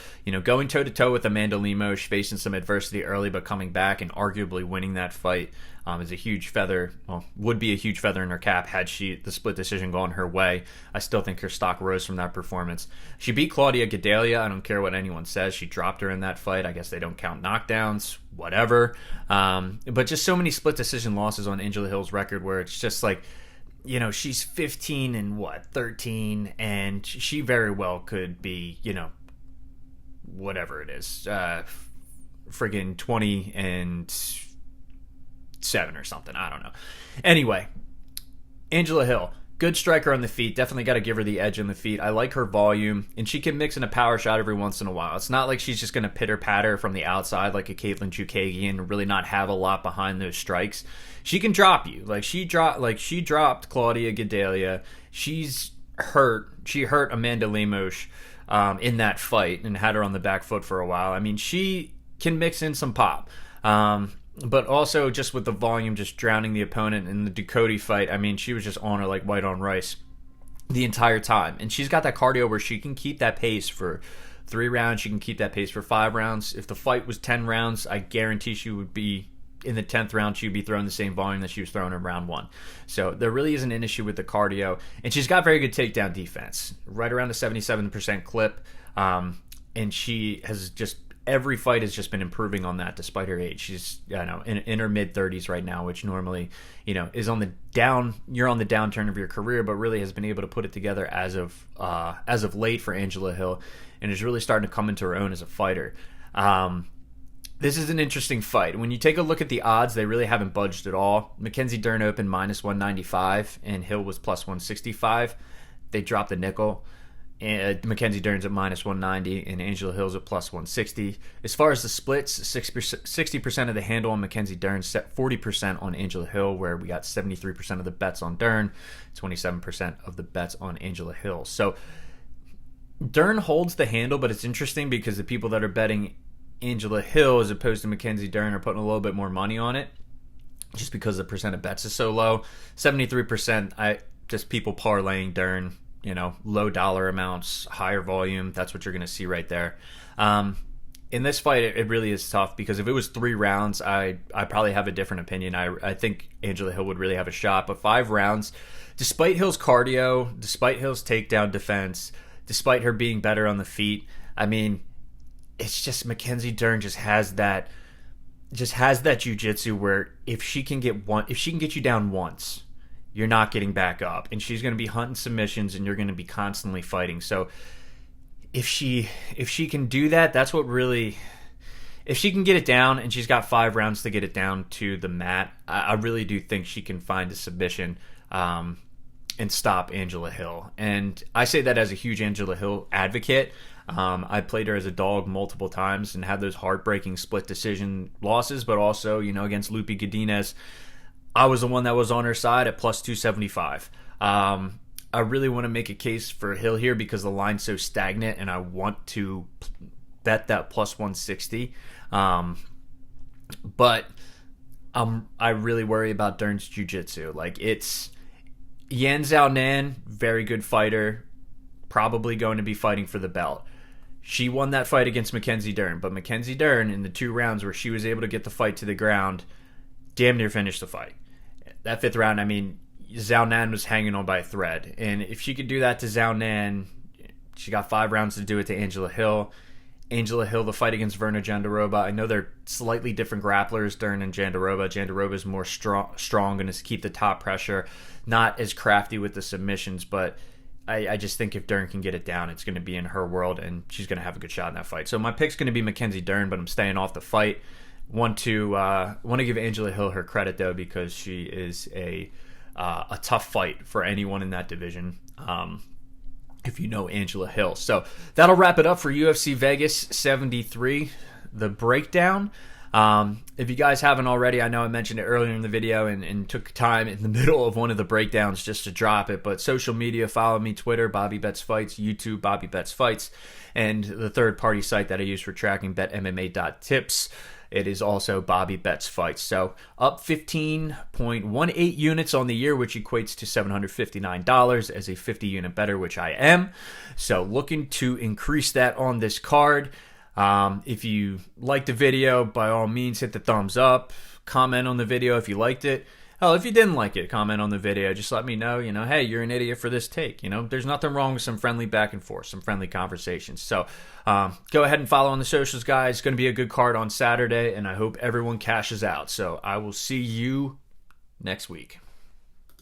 going toe-to-toe with Amanda Lemos, facing some adversity early but coming back and arguably winning that fight is a huge feather, would be a huge feather in her cap had the split decision gone her way. I still think her stock rose from that performance. She beat Claudia Gadelha. I don't care what anyone says. She dropped her in that fight. I guess they don't count knockdowns, whatever. But just so many split decision losses on Angela Hill's record where it's just like, she's 15 and 13, and she very well could be, whatever it is, friggin' 20 and 7 or something. I don't know. Anyway, Angela Hill, good striker on the feet. Definitely got to give her the edge on the feet. I like her volume, and she can mix in a power shot every once in a while. It's not like she's just going to pitter-patter from the outside like a Caitlin Chukagian and really not have a lot behind those strikes. She can drop you. She dropped Claudia Gadelha. She hurt Amanda Lemos in that fight and had her on the back foot for a while. I mean, she can mix in some pop. But also just with the volume, just drowning the opponent in the Ducote fight. I mean, she was just on her like white on rice the entire time. And she's got that cardio where she can keep that pace for 3 rounds. She can keep that pace for 5 rounds. If the fight was 10 rounds, I guarantee she would be, in the 10th round, she'd be throwing the same volume that she was throwing in round 1. So there really isn't an issue with the cardio. And she's got very good takedown defense, right around a 77% clip. And she has just, every fight has just been improving on that despite her age. She's, in her mid-30s right now, which normally, is on the down. You're on the downturn of your career, but really has been able to put it together as of late for Angela Hill, and is really starting to come into her own as a fighter. This is an interesting fight. When you take a look at the odds, they really haven't budged at all. Mackenzie Dern opened -195, and Hill was +165. They dropped a nickel. Mackenzie Dern's at minus 190 and Angela Hill's at plus 160. As far as the splits, 60% of the handle on Mackenzie Dern, 40% on Angela Hill, where we got 73% of the bets on Dern, 27% of the bets on Angela Hill. So Dern holds the handle, but it's interesting because the people that are betting Angela Hill as opposed to Mackenzie Dern are putting a little bit more money on it just because the percent of bets is so low. 73%, just people parlaying Dern, low dollar amounts, higher volume. That's what you're going to see right there. In this fight, it really is tough because if it was 3 rounds, I probably have a different opinion. I think Angela Hill would really have a shot. But 5 rounds, despite Hill's cardio, despite Hill's takedown defense, despite her being better on the feet, I mean, it's just Mackenzie Dern just has that jiu-jitsu where if she can get you down once, you're not getting back up, and she's going to be hunting submissions, and you're going to be constantly fighting. So if she can do that, that's what really. If she can get it down, and she's got 5 rounds to get it down to the mat, I really do think she can find a submission and stop Angela Hill. And I say that as a huge Angela Hill advocate. I played her as a dog multiple times and had those heartbreaking split decision losses, but also, against Lupita Godinez, I was the one that was on her side at plus 275. I really want to make a case for Hill here because the line's so stagnant, and I want to bet that plus 160. But I really worry about Dern's jiu-jitsu. Like, it's Yan Xiaonan, very good fighter, probably going to be fighting for the belt. She won that fight against Mackenzie Dern, but Mackenzie Dern, in the 2 rounds where she was able to get the fight to the ground, damn near finished the fight. That 5th round, I mean, Xiaonan was hanging on by a thread. And if she could do that to Xiaonan, she got 5 rounds to do it to Angela Hill. Angela Hill, the fight against Verna Jandiroba, I know they're slightly different grapplers, Dern and Jandiroba. Jandiroba's more strong, going to keep the top pressure, not as crafty with the submissions, but I just think if Dern can get it down, it's going to be in her world, and she's going to have a good shot in that fight. So my pick's going to be Mackenzie Dern, but I'm staying off the fight. Want to give Angela Hill her credit, though, because she is a tough fight for anyone in that division, if you know Angela Hill. So that'll wrap it up for UFC Vegas 73, the breakdown. If you guys haven't already, I know I mentioned it earlier in the video and took time in the middle of one of the breakdowns just to drop it, but social media, follow me, Twitter, Bobby Betts Fights, YouTube, Bobby Betts Fights, and the third-party site that I use for tracking BetMMA.tips. It is also Bobby Betts Fights. So up 15.18 units on the year, which equates to $759 as a 50-unit bettor, which I am. So looking to increase that on this card. If you liked the video, by all means, hit the thumbs up. Comment on the video if you liked it. Hell, if you didn't like it, comment on the video. Just let me know, hey, you're an idiot for this take. There's nothing wrong with some friendly back and forth, some friendly conversations. So go ahead and follow on the socials, guys. It's going to be a good card on Saturday, and I hope everyone cashes out. So I will see you next week.